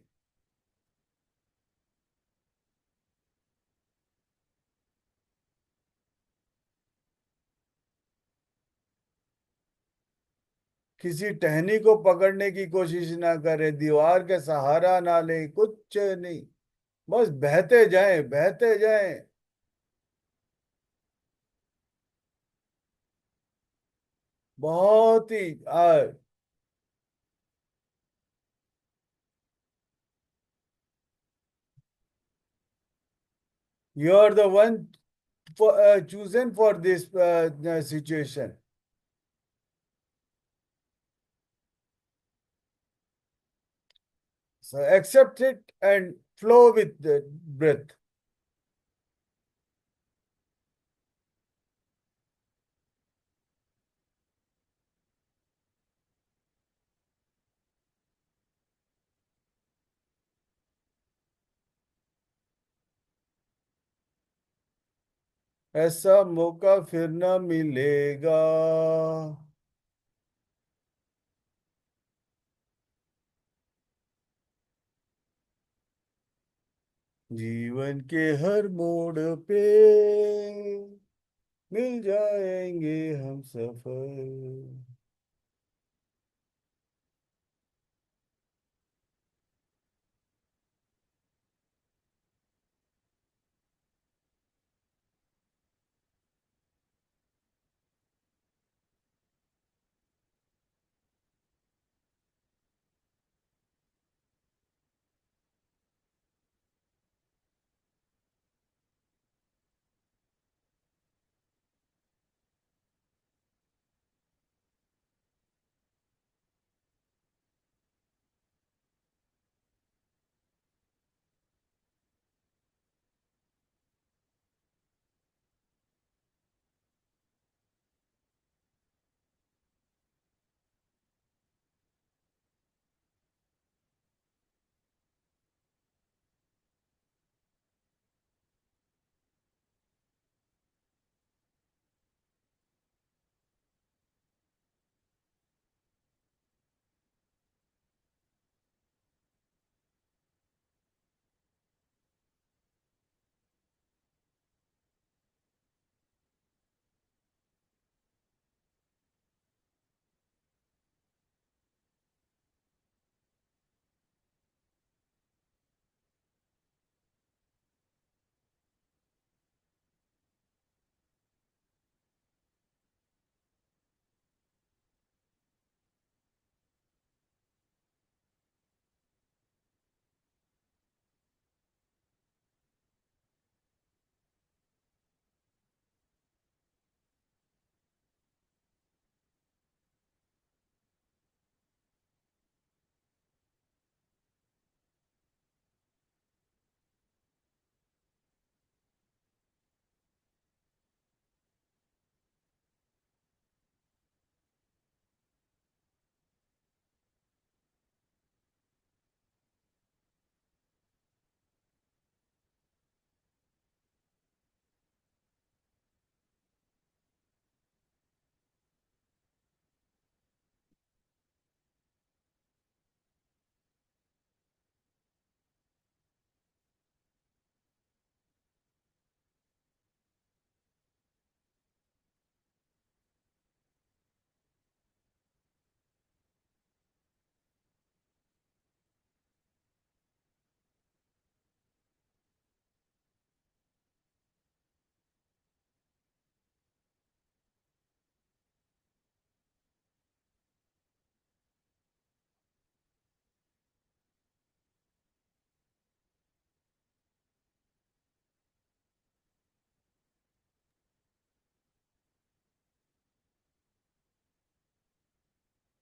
किसी टहनी को पकड़ने की कोशिश ना करें, दीवार के सहारा ना लें, कुछ नहीं, बस बहते जाएं, बहते जाएं। बहुत ही you are the one chosen for this situation. So accept it and flow with the breath. ऐसा मौका फिर ना मिलेगा। जीवन के हर मोड़ पे मिल जाएंगे हम सफर।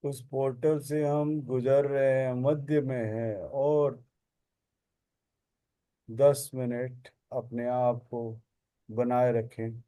उस पोर्टल से हम गुजर रहे हैं, मध्य में है, और 10 मिनट अपने आप को बनाए रखें।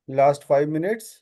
Last 5 minutes.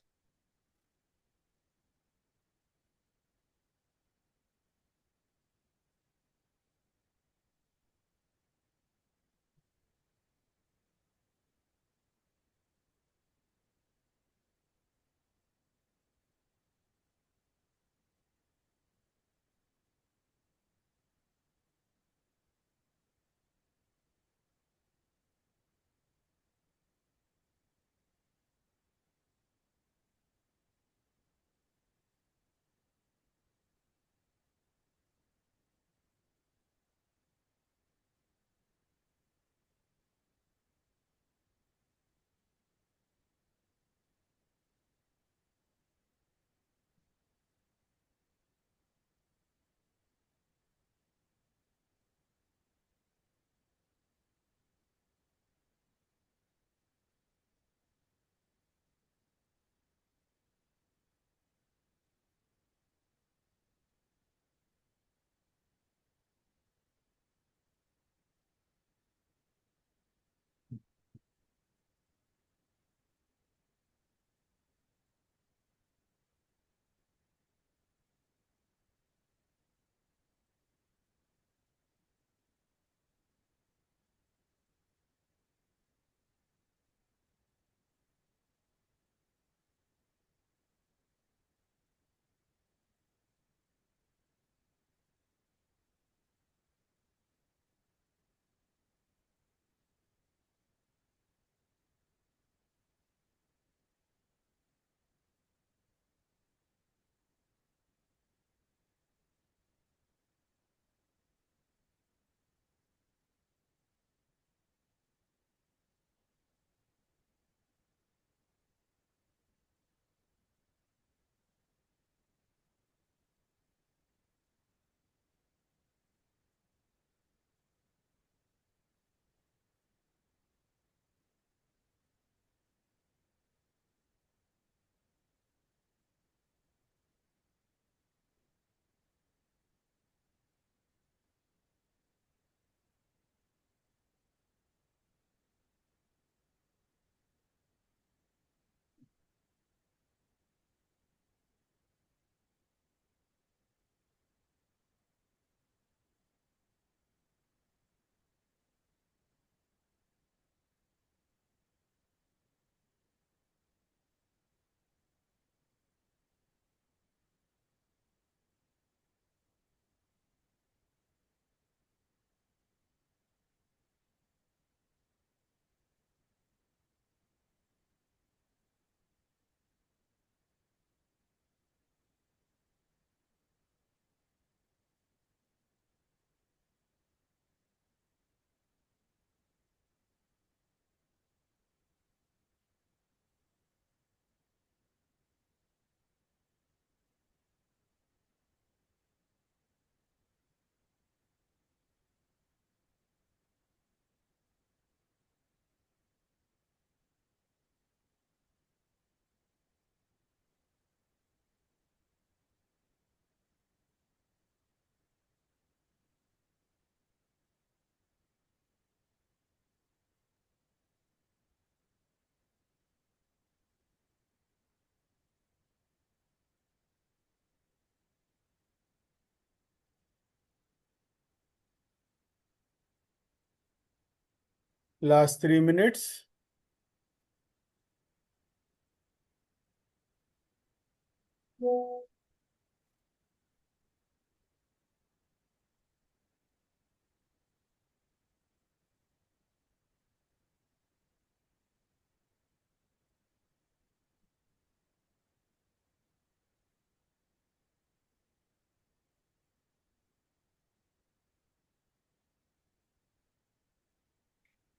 Last 3 minutes.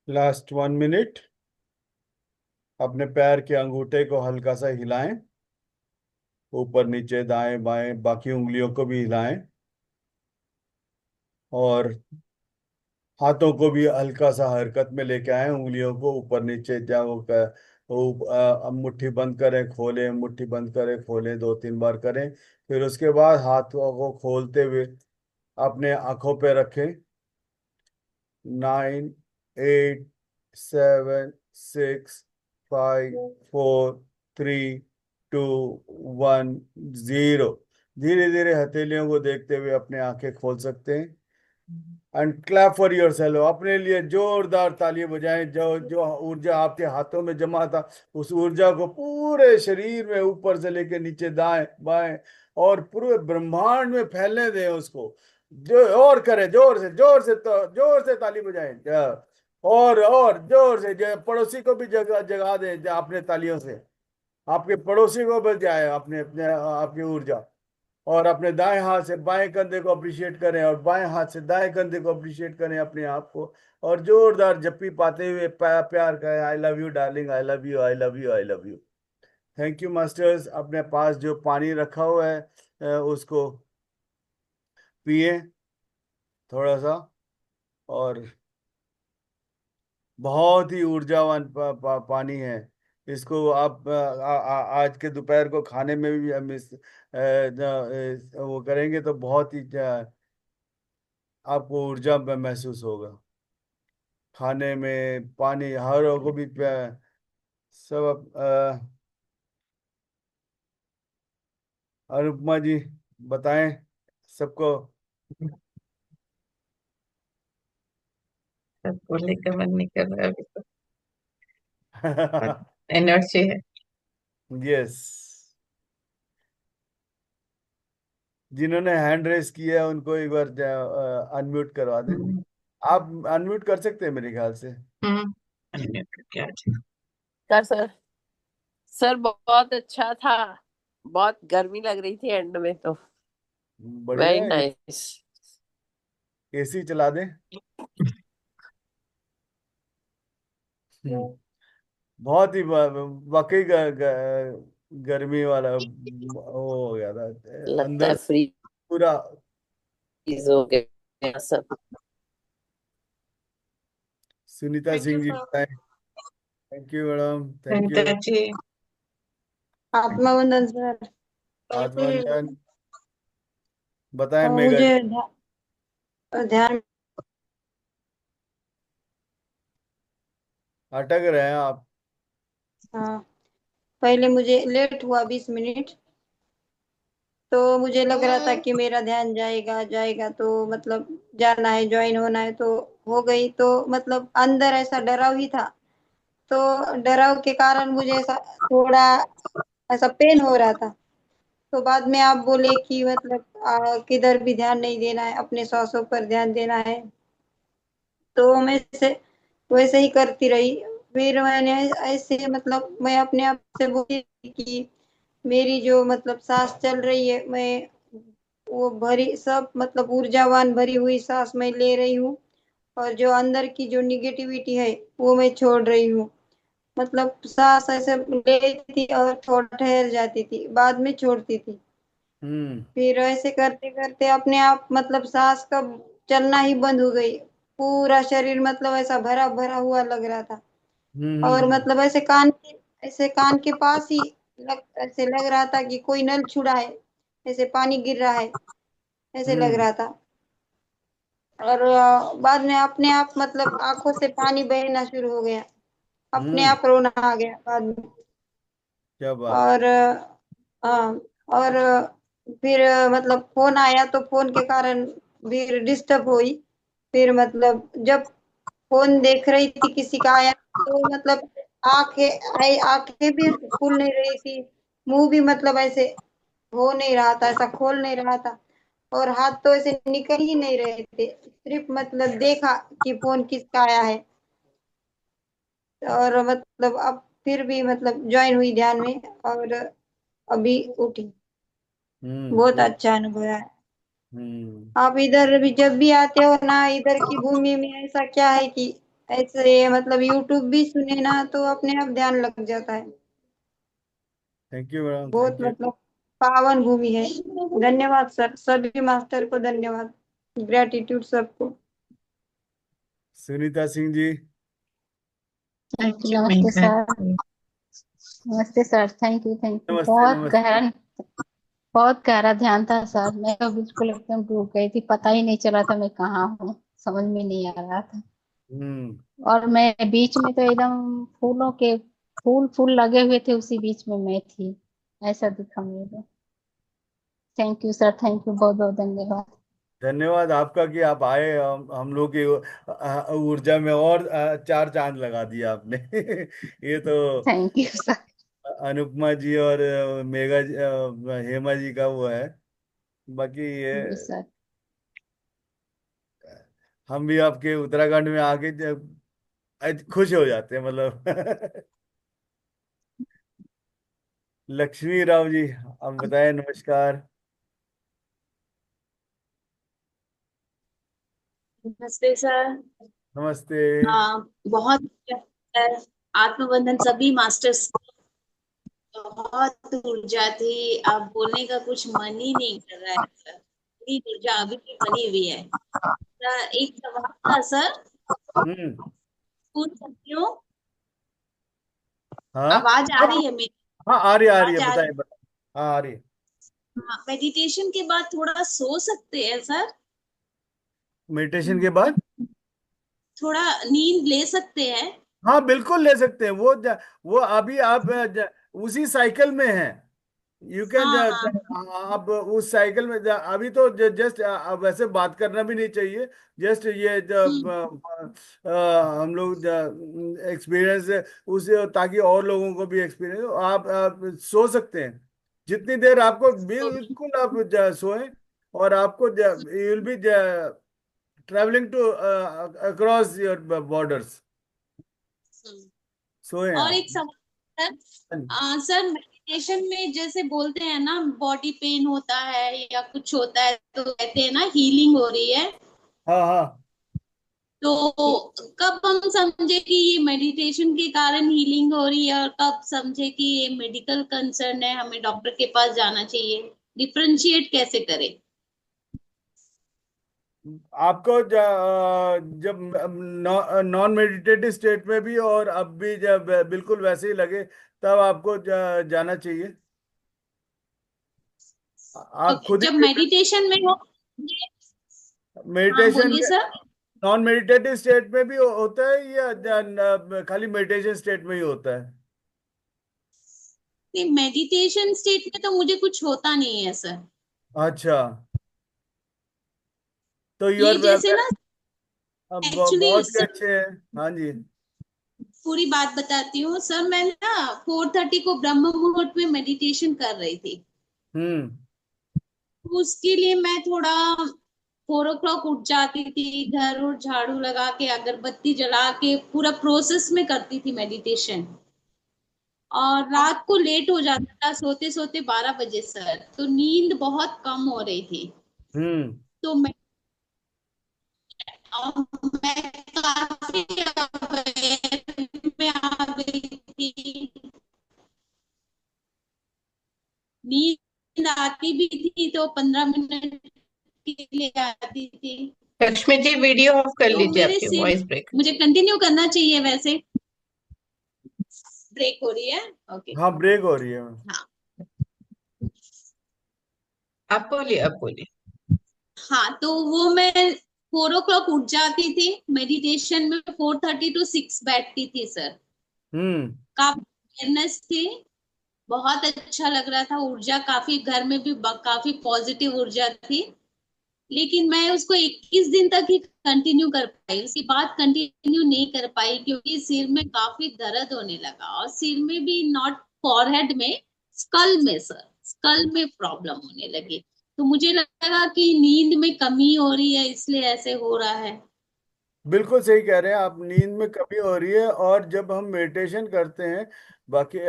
Last 1 minute. अपने पैर के अंगूठे को हल्का सा हिलाएं, ऊपर नीचे दाएं बाएं, बाकी उंगलियों को भी हिलाएं, और हाथों को भी हल्का सा हरकत में लेके आए, उंगलियों को ऊपर नीचे जाओ अब मुट्ठी बंद करें, खोलें, मुट्ठी बंद करें, खोलें, 2-3 बार करें। फिर उसके बाद हाथों को खोलते हुए अपने आंखों पे रखें। 9, 8, 7, 6, 5, 4, 3, 2, 1, 0। धीरे धीरे हथेलियों को देखते हुए अपने आंखें खोल सकते हैं। And clap for your self, अपने लिए जोरदार ताली बजाएं। जो जो ऊर्जा आपके हाथों में जमा था, उस ऊर्जा को पूरे शरीर में ऊपर से लेकर नीचे दाएं बाएं और पूरे ब्रह्मांड में फैलने दें उसको। जो और करें, जोर से तो जोर से ताली बजाएं। और जोर से पड़ोसी को भी जगा जगा दें अपने तालियों से। आपके पड़ोसी को भी जाए अपने अपने आपकी ऊर्जा। और अपने दाएं हाथ से बाएं कंधे को अप्रिशिएट करें, और बाएं हाथ से दाएं कंधे को अप्रिशिएट करें अपने आप को। और जोरदार जप्पी पाते हुए प्यार करें, I love you darling, I love you, I love you, I love you. Thank you masters. अपने पास जो पानी रखा हुआ है उसको पिए थोड़ा सा। और बहुत ही ऊर्जावान पानी है। इसको आप आज के दोपहर को खाने में भी मिस वो करेंगे तो बहुत ही आपको ऊर्जा महसूस होगा। खाने में पानी हर को भी सब अनुपमा जी बताएं सबको। सब बोलने का मन नहीं कर रहा अभी तो, एनर्जी है। यस, जिन्होंने हैंड रेस किया है उनको एक बार अनम्यूट करवा दें। हम्म। आप अनम्यूट कर सकते हैं मेरे ख्याल से। क्या सर सर सर बहुत अच्छा था। बहुत गर्मी लग रही थी एंड में तो। बढ़िया वेरी है। नाइस। एसी चला दें। बहुत ही वाकई गर्मी वाला वो हो गया था लगता अंदर है से फ्रीज पूरा। हो गया सब। Sunita thank you Singh ji sir. बताएं। Thank you madam, thank you. Sunita ji. आत्मवंदन सर। आत्मंजन बताएं। मेगा मुझे ध्यान अटक रहे हैं आप। हाँ, पहले मुझे लेट हुआ 20 मिनट, तो मुझे लग रहा था कि मेरा ध्यान जाएगा जाएगा, तो मतलब जाना है, ज्वाइन होना है, तो हो गई। तो मतलब अंदर ऐसा डराव ही था, तो डराव के कारण मुझे ऐसा थोड़ा ऐसा पेन हो रहा था। तो बाद में आप बोले कि मतलब किधर भी ध्यान नहीं देना है, अपने सांसों पर ध्यान देना है। तो मैं से वैसे ही करती रही। फिर मैंने ऐसे मतलब मैं अपने आप से बोली कि मेरी जो मतलब सांस चल रही है, मैं वो भरी सब मतलब ऊर्जावान भरी हुई सांस मैं ले रही हूँ, और जो अंदर की जो निगेटिविटी है वो मैं छोड़ रही हूँ। मतलब सांस ऐसे लेती थी और थोड़ा ठहर जाती थी, बाद में छोड़ती थी। हम्म फिर ऐसे करते करते अपने आप मतलब सांस का चलना ही बंद हो गई। पूरा शरीर मतलब ऐसा भरा भरा हुआ लग रहा था। और हम्म मतलब ऐसे कान के पास ही ऐसे लग रहा था कि कोई नल छुड़ा है, ऐसे पानी गिर रहा है, ऐसे लग हम्म रहा था। और बाद में अपने आप मतलब आंखों से पानी बहना शुरू हो गया, अपने हम्म आप रोना आ गया बाद में। क्या बात। और हाँ, और फिर मतलब फोन आया, तो फोन के कारण फिर डिस्टर्ब हुई। फिर मतलब जब फोन देख रही थी, किसी का आया तो मतलब आंखें भी खुल नहीं रही थी, मुंह भी मतलब ऐसे हो नहीं रहा था, ऐसा खोल नहीं रहा था, और हाथ तो ऐसे निकल ही नहीं रहे थे, सिर्फ मतलब देखा कि फोन किसका आया है, और मतलब अब फिर भी मतलब ज्वाइन हुई ध्यान में, और अभी उठी। बहुत तो अच्छा अनुभव है। हम्म आप इधर भी जब भी आते हो ना, इधर की भूमि में ऐसा क्या है कि ऐसे मतलब यूट्यूब भी सुने ना तो अपने आप ध्यान लग जाता है। थैंक यू मैडम, बहुत थैंक यू। मतलब पावन भूमि है। धन्यवाद सर, सभी मास्टर को धन्यवाद, ग्रेटिट्यूड सबको। सुनीता सिंह जी। थैंक यू नमस्ते मेघा सर। जी। नमस्ते सर, थैंक यू। नमस्ते नमस्ते। बहुत गहरा ध्यान था सर। मैं तो बिल्कुल एकदम डूब गई थी, पता ही नहीं चला था मैं कहाँ हूँ, समझ में नहीं आ रहा था। हम्म और मैं बीच में तो एकदम फूलों के फूल फूल लगे हुए थे, उसी बीच में मैं थी, ऐसा दिखा मुझे। Thank you sir, thank you, बहुत बहुत धन्यवाद। धन्यवाद आपका कि आप आए, हम लोग की ऊर्जा में और चार चांद लगा दिया आपने। ये तो थैंक यू सर। अनुपमा जी और मेघा जी, हेमा जी का वो है। बाकी ये जी सर। हम भी आपके उत्तराखंड में आके खुश हो जाते हैं मतलब। लक्ष्मी राव जी, आप बताएं। नमस्कार। नमस्ते सर। नमस्ते। बहुत आत्मबंधन सभी मास्टर्स, बहुत ऊर्जा थी। अब बोलने का कुछ मन ही नहीं कर रहा है सर, इतनी ऊर्जा अभी भी बनी हुई है। एक सवाल था सर, हम्म। पूछ सकती हूँ? हाँ आवाज आ रही है मेरी? हाँ, आ रही है, आवाज आ रही? बताइए बताइए। हाँ, आ रही है। हाँ, मेडिटेशन के बाद थोड़ा सो सकते हैं सर? मेडिटेशन के बाद थोड़ा नींद ले सकते हैं? हाँ बिल्कुल ले सकते हैं। वो अभी आप उसी साइकिल में हैं। यू कैन हाँ हाँ। आप उस साइकिल में अभी तो जस्ट वैसे बात करना भी नहीं चाहिए। जस्ट ये हम्म। हम लोग एक्सपीरियंस उस, ताकि और लोगों को भी एक्सपीरियंस हो। आप सो सकते हैं जितनी देर आपको, बिल्कुल आप सोएं। और आपको you will be travelling to across your borders. हम्म। सोए और आप। एक सवाल सर, सर मेडिटेशन में जैसे बोलते हैं ना, बॉडी पेन होता है या कुछ होता है तो कहते हैं ना हीलिंग हो रही है, हाँ हाँ। तो कब हम समझे कि ये मेडिटेशन के कारण हीलिंग हो रही है, और कब समझे कि ये मेडिकल कंसर्न है, हमें डॉक्टर के पास जाना चाहिए? डिफरेंशिएट कैसे करें? आपको जब नॉन मेडिटेटिव स्टेट में भी और अब भी जब बिल्कुल वैसे ही लगे, तब आपको जाना चाहिए। आप खुद जब ही मेडिटेशन में हो? हाँ मेडिटेशन बोलिए में, सर। नॉन मेडिटेटिव स्टेट में भी होता है या खाली मेडिटेशन स्टेट में ही होता है? नहीं, मेडिटेशन स्टेट में तो मुझे कुछ होता नहीं है सर। अच्छा, तो यू ये आर जैसे ना, एक्चुअली बहुत ही अच्छे हैं। हाँ जी। पूरी बात बताती हूँ सर। मैं ना 4:30 को ब्रह्म मुहूर्त में मेडिटेशन कर रही थी, हम्म तो उसके लिए मैं थोड़ा 4 o'clock उठ जाती थी, घर और झाड़ू लगा के अगरबत्ती जला के पूरा प्रोसेस में करती थी मेडिटेशन, और रात को लेट हो जाता था सोते सोते 12 बजे सर, तो नींद बहुत कम हो रही थी। हम्म तो मैं काफी aware में आ गई थी, नींद आती भी थी तो 15 मिनट के लिए आती थी। लक्ष्मी जी वीडियो ऑफ कर तो लीजिए, मेरे आपकी से वॉइस ब्रेक। मुझे कंटिन्यू करना चाहिए वैसे? ब्रेक हो रही है? ओके। हाँ, ब्रेक हो रही है। हाँ आप बोलिए, आप बोलिए। हाँ, तो वो मैं 4 o'clock उठ जाती थी, मेडिटेशन में 4:30 to 6 बैठती थी सर। हम्म काफी अवेयरनेस थी, बहुत अच्छा लग रहा था, ऊर्जा काफी, घर में भी काफी पॉजिटिव ऊर्जा थी। लेकिन मैं उसको 21 दिन तक ही कंटिन्यू कर पाई, उसके बाद कंटिन्यू नहीं कर पाई क्योंकि सिर में काफी दर्द होने लगा, और सिर में भी, नॉट फॉरहेड में, स्कल में सर, स्कल में प्रॉब्लम होने लगी। तो मुझे लगा कि नींद में कमी हो रही है इसलिए ऐसे हो रहा है। बिल्कुल सही कह रहे हैं आप, नींद में कमी हो रही है। और जब हम मेडिटेशन करते हैं बाकी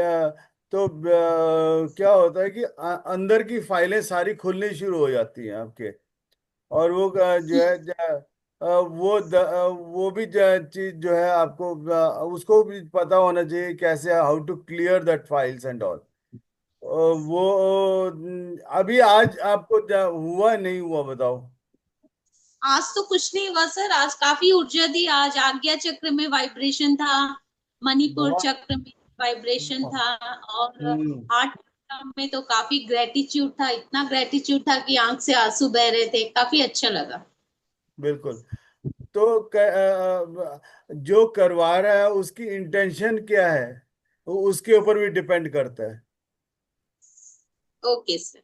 तो क्या होता है कि अंदर की फाइलें सारी खुलनी शुरू हो जाती हैं आपके। और वो जो है वो भी चीज जो है आपको उसको भी पता होना चाहिए कैसे, how to clear that files and all. वो अभी आज आपको हुआ नहीं हुआ बताओ। आज तो कुछ नहीं हुआ सर, आज काफी ऊर्जा थी, आज आज्ञा चक्र में वाइब्रेशन था, मणिपुर बहुत। चक्र में वाइब्रेशन था, और हम्म। हार्ट चक्र में तो काफी ग्रेटिट्यूड था, इतना ग्रेटिट्यूड था कि आंख से आंसू बह रहे थे, काफी अच्छा लगा। बिल्कुल। तो जो करवा रहा है उसकी इंटेंशन क्या है, वो उसके ऊपर भी डिपेंड करता है। Okay sir.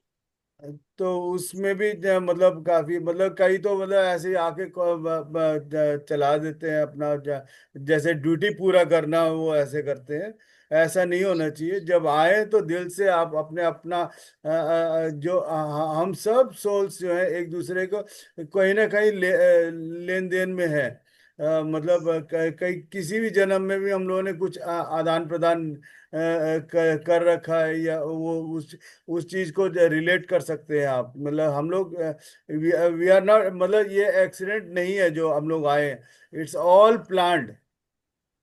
तो उसमें भी मतलब काफी, मतलब कई तो मतलब ऐसे ही आके चला देते हैं अपना जैसे ड्यूटी पूरा करना वो ऐसे करते हैं। ऐसा नहीं होना चाहिए। जब आए तो दिल से आप अपने अपना जो हम सब सोल्स जो है एक दूसरे को कहीं ना कहीं लेन देन में है। मतलब कई किसी भी जन्म में भी हम लोगों ने कुछ आदान प्रदान कर रखा है, या वो उस चीज को रिलेट कर सकते हैं आप। मतलब हम लोग वी आर नॉट, मतलब ये एक्सीडेंट नहीं है जो हम लोग आए, इट्स ऑल प्लान्ड।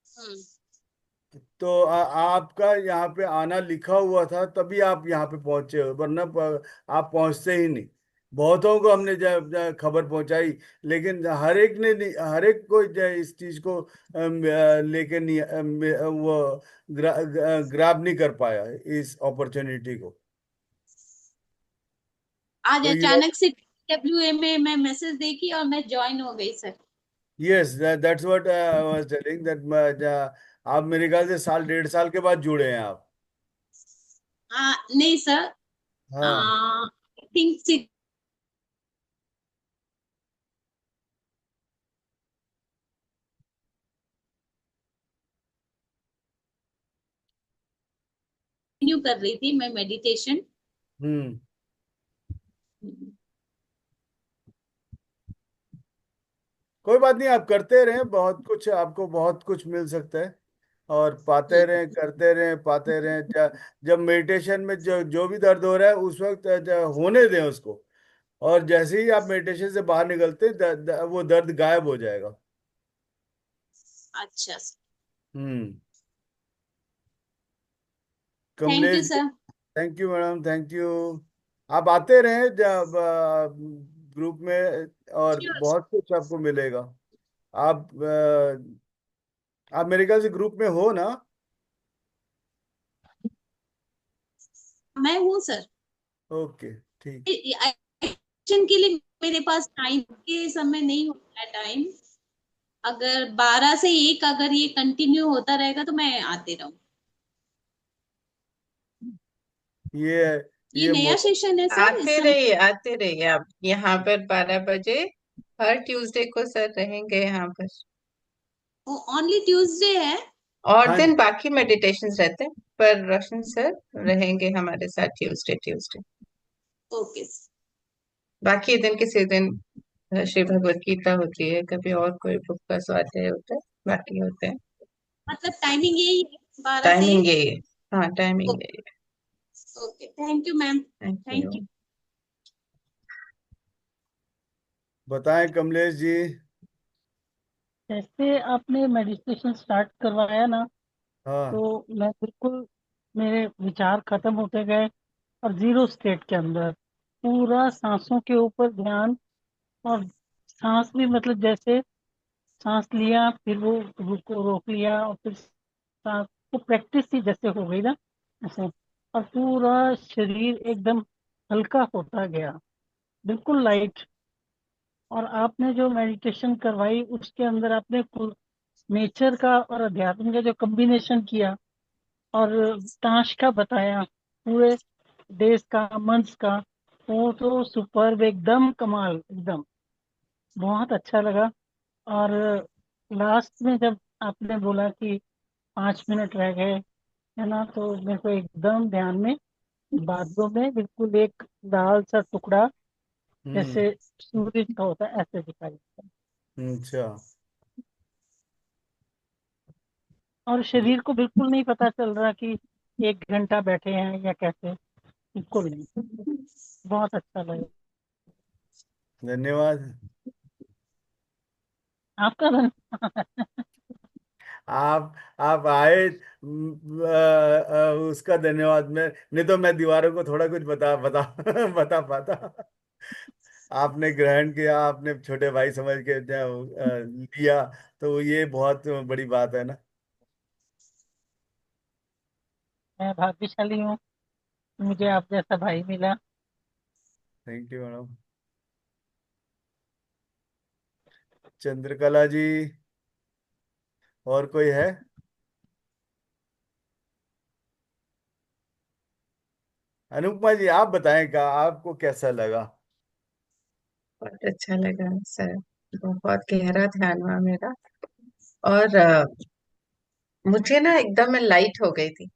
हम्म। तो आपका यहाँ पे आना लिखा हुआ था तभी आप यहाँ पे पहुंचे हो, वरना आप पहुंचते ही नहीं। बहुतों को हमने खबर पहुंचाई, लेकिन हर एक ने नहीं, हर एक को इस चीज को लेके नहीं वो ग्राब नहीं कर पाया इस अपॉर्चुनिटी को। आज तो ये, अचानक से डब्ल्यू में मैं मैसेज देखी और मैं ज्वाइन हो गई sir. Yes, that's what I was telling that आप मेरे ख्याल से साल 1.5 साल के बाद जुड़े हैं आप। नहीं सर, हाँ। आई थिंक कंटिन्यू कर रही थी मैं मेडिटेशन। हम्म। कोई बात नहीं, आप करते रहें, बहुत कुछ आपको बहुत कुछ मिल सकता है। और पाते रहें, करते रहें, पाते रहें। जब मेडिटेशन में जो जो भी दर्द हो रहा है उस वक्त होने दें उसको। और जैसे ही आप मेडिटेशन से बाहर निकलते हैं वो दर्द गायब हो जाएगा। अच्छा सर। हम्म। Thank you Kamlesh ji, sir. Thank you madam, thank you. आप आते रहें जब ग्रुप में, और श्योर। बहुत कुछ आपको मिलेगा। आप मेरे ख्याल से ग्रुप में हो ना। मैं हूँ सर। ओके, ठीक। एक्शन के लिए मेरे पास टाइम के समय नहीं होता है टाइम। अगर 12 से 1 अगर ये कंटिन्यू होता रहेगा तो मैं आते रहूँ। ये ये ये नया सेशन है सर इस समय। आते रहिए आप यहाँ पर 12 बजे, हर ट्यूसडे को सर रहेंगे यहाँ पर। ओनली ट्यूसडे है? और हाँ दिन जी। बाकी मेडिटेशंस रहते हैं, पर रोशन सर रहेंगे हमारे साथ ट्यूसडे ट्यूसडे। ओके। बाकी दिन किसी दिन श्री भगवत गीता होती है, कभी और कोई बुक का स्वाध्याय होता है, बाकी होते हैं। मतलब टाइमिंग यही है, 12 से टाइमिंग 1? यही है। हाँ, टाइमिंग यही है। Okay, thank you ma'am. Thank thank you. You. बताएं कमलेश जी। जैसे आपने मेडिटेशन स्टार्ट करवाया ना, हाँ। तो मैं बिल्कुल, मेरे विचार खत्म होते गए और जीरो स्टेट के अंदर पूरा सांसों के ऊपर ध्यान। और सांस भी मतलब जैसे सांस लिया फिर वो रुको, रोक लिया और फिर सांस, वो प्रैक्टिस ही जैसे हो गई ना ऐसे। और पूरा शरीर एकदम हल्का होता गया, बिल्कुल लाइट। और आपने जो मेडिटेशन करवाई उसके अंदर आपने नेचर का और अध्यात्म का जो कॉम्बिनेशन किया, और ताश का बताया, पूरे देश का, मंच का, वो तो सुपर, एकदम कमाल, एकदम बहुत अच्छा लगा। और लास्ट में जब आपने बोला कि 5 मिनट रह गए, है ना, तो मेरे को एकदम ध्यान में बादलों में बिल्कुल एक लाल सा टुकड़ा, हम्म। जैसे सूरज का होता है, ऐसे दिखाई देता है। अच्छा। और शरीर को बिल्कुल नहीं पता चल रहा कि 1 घंटा बैठे हैं या कैसे, बिल्कुल नहीं। बहुत अच्छा लगा। धन्यवाद। आपका आप आए, उसका धन्यवाद। मैं नहीं तो मैं दीवारों को थोड़ा कुछ बता बता बता पाता। आपने ग्रहण किया, आपने छोटे भाई समझ के लिया, तो ये बहुत बड़ी बात है ना। मैं भाग्यशाली हूँ, मुझे आप जैसा भाई मिला। Thank you madam. Chandrakala ji, और कोई है? अनुपमा जी, आप बताएं, का आपको कैसा लगा? बहुत अच्छा लगा सर, बहुत गहरा ध्यान हुआ मेरा। और मुझे ना एकदम मैं लाइट हो गई थी,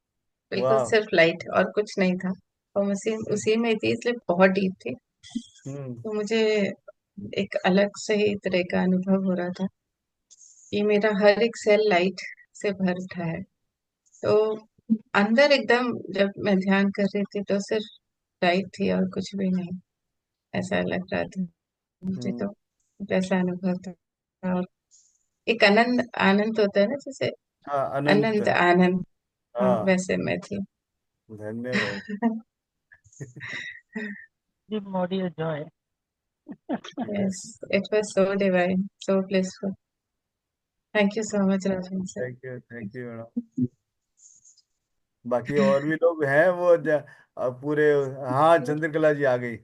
बिल्कुल वाह। सिर्फ लाइट और कुछ नहीं था। और उसी उसी में थी, इसलिए बहुत डीप थी। हम्म। तो मुझे एक अलग से ही तरह का अनुभव हो रहा था कि मेरा हर एक सेल लाइट से भर उठा है। तो अंदर एकदम जब मैं ध्यान कर रही थी तो सिर्फ लाइट थी और कुछ भी नहीं, ऐसा लग रहा था मुझे हम्म। तो। वैसा अनुभव था। और एक आनंद आनंद होता है ना, जैसे हाँ, अनंत। अनंत आनंद। हाँ, हाँ। वैसे मैं थी। धन्यवाद। मोडी Joy. Yes, it was so divine, so blissful. Thank you so much, Rajan sir. Thank you madam. बाकी और भी लोग हैं वो पूरे। हाँ, चंद्रकला जी आ गई।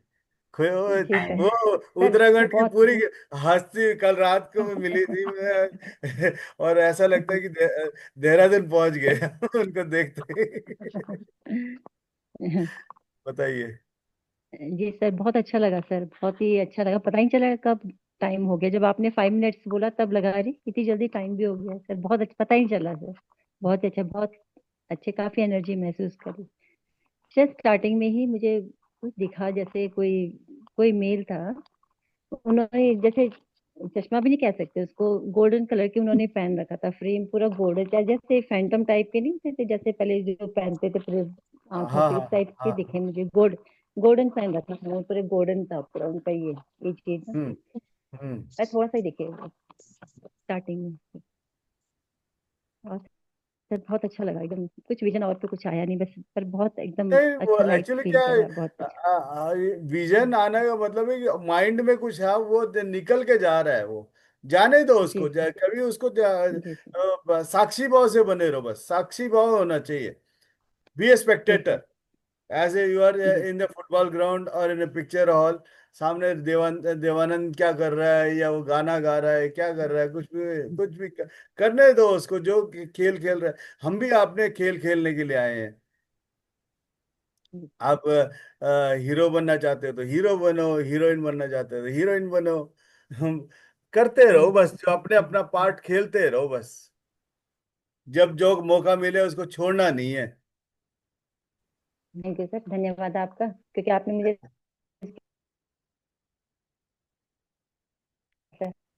जी सर। वो सर उत्तराखंड की बहुत पूरी हस्ती कल रात को मैं मिली थी मैं। और ऐसा लगता है कि देहरादून पहुंच गए उनको देखते ही। बताइए। जी सर, बहुत अच्छा लगा सर, बहुत ही अच्छा लगा, पता ही नहीं चला कब टाइम हो गया। जब आपने 5 मिनट्स बोला तब लगा अरे इतनी जल्दी टाइम भी हो गया सर, बहुत अच्छा, पता ही नहीं चला सर। बहुत अच्छा, बहुत अच्छे, काफी एनर्जी महसूस करी। जस्ट स्टार्टिंग में ही मुझे कुछ दिखा, जैसे कोई कोई मेल था, उन्होंने जैसे चश्मा भी नहीं कह सकते उसको, गोल्डन कलर की उन्होंने पहन रखा था, फ्रेम पूरा गोल्डन, जैसे फैंटम टाइप के नहीं थे, जैसे पहले जो पहनते थे पूरे हाँ आंखों हाँ पे, उस टाइप के हाँ। दिखे मुझे। गोल्डन पहन रखा था, वो पूरे गोल्डन था पूरा उनका ये चीज ना। हम्म। हम्म। मैं थोड़ा सा ही दिखे स्टार्टिंग में। और सर बहुत अच्छा लगा, एकदम कुछ विजन और तो कुछ आया नहीं, बस पर बहुत एकदम नहीं, वो अच्छा लाइट एक्चुअली फील क्या है, करा, बहुत अच्छा। विजन आने का मतलब है कि माइंड में कुछ है, वो निकल के जा रहा है। वो जाने दो जी उसको, सर। कभी उसको जी सर। साक्षी भाव से बने रहो, बस साक्षी भाव होना चाहिए। बी ए जी sir. Spectator, as a you are जी इन द फुटबॉल ग्राउंड और इन ए पिक्चर हॉल। सामने देवानंद क्या कर रहा है, या वो गाना गा रहा है, क्या कर रहा है, कुछ भी करने दो उसको, जो खेल खेल रहा है। हम भी आपने खेल खेलने के लिए आए हैं। जी। आप हीरो बनना चाहते हो तो हीरो बनो, हीरोइन बनना चाहते हो तो हीरोइन बनो। हम करते रहो जी बस, जो अपने अपना पार्ट खेलते रहो बस। जब जो मौका मिले उसको छोड़ना नहीं है। थैंक यू सर, धन्यवाद आपका, क्योंकि आपने मुझे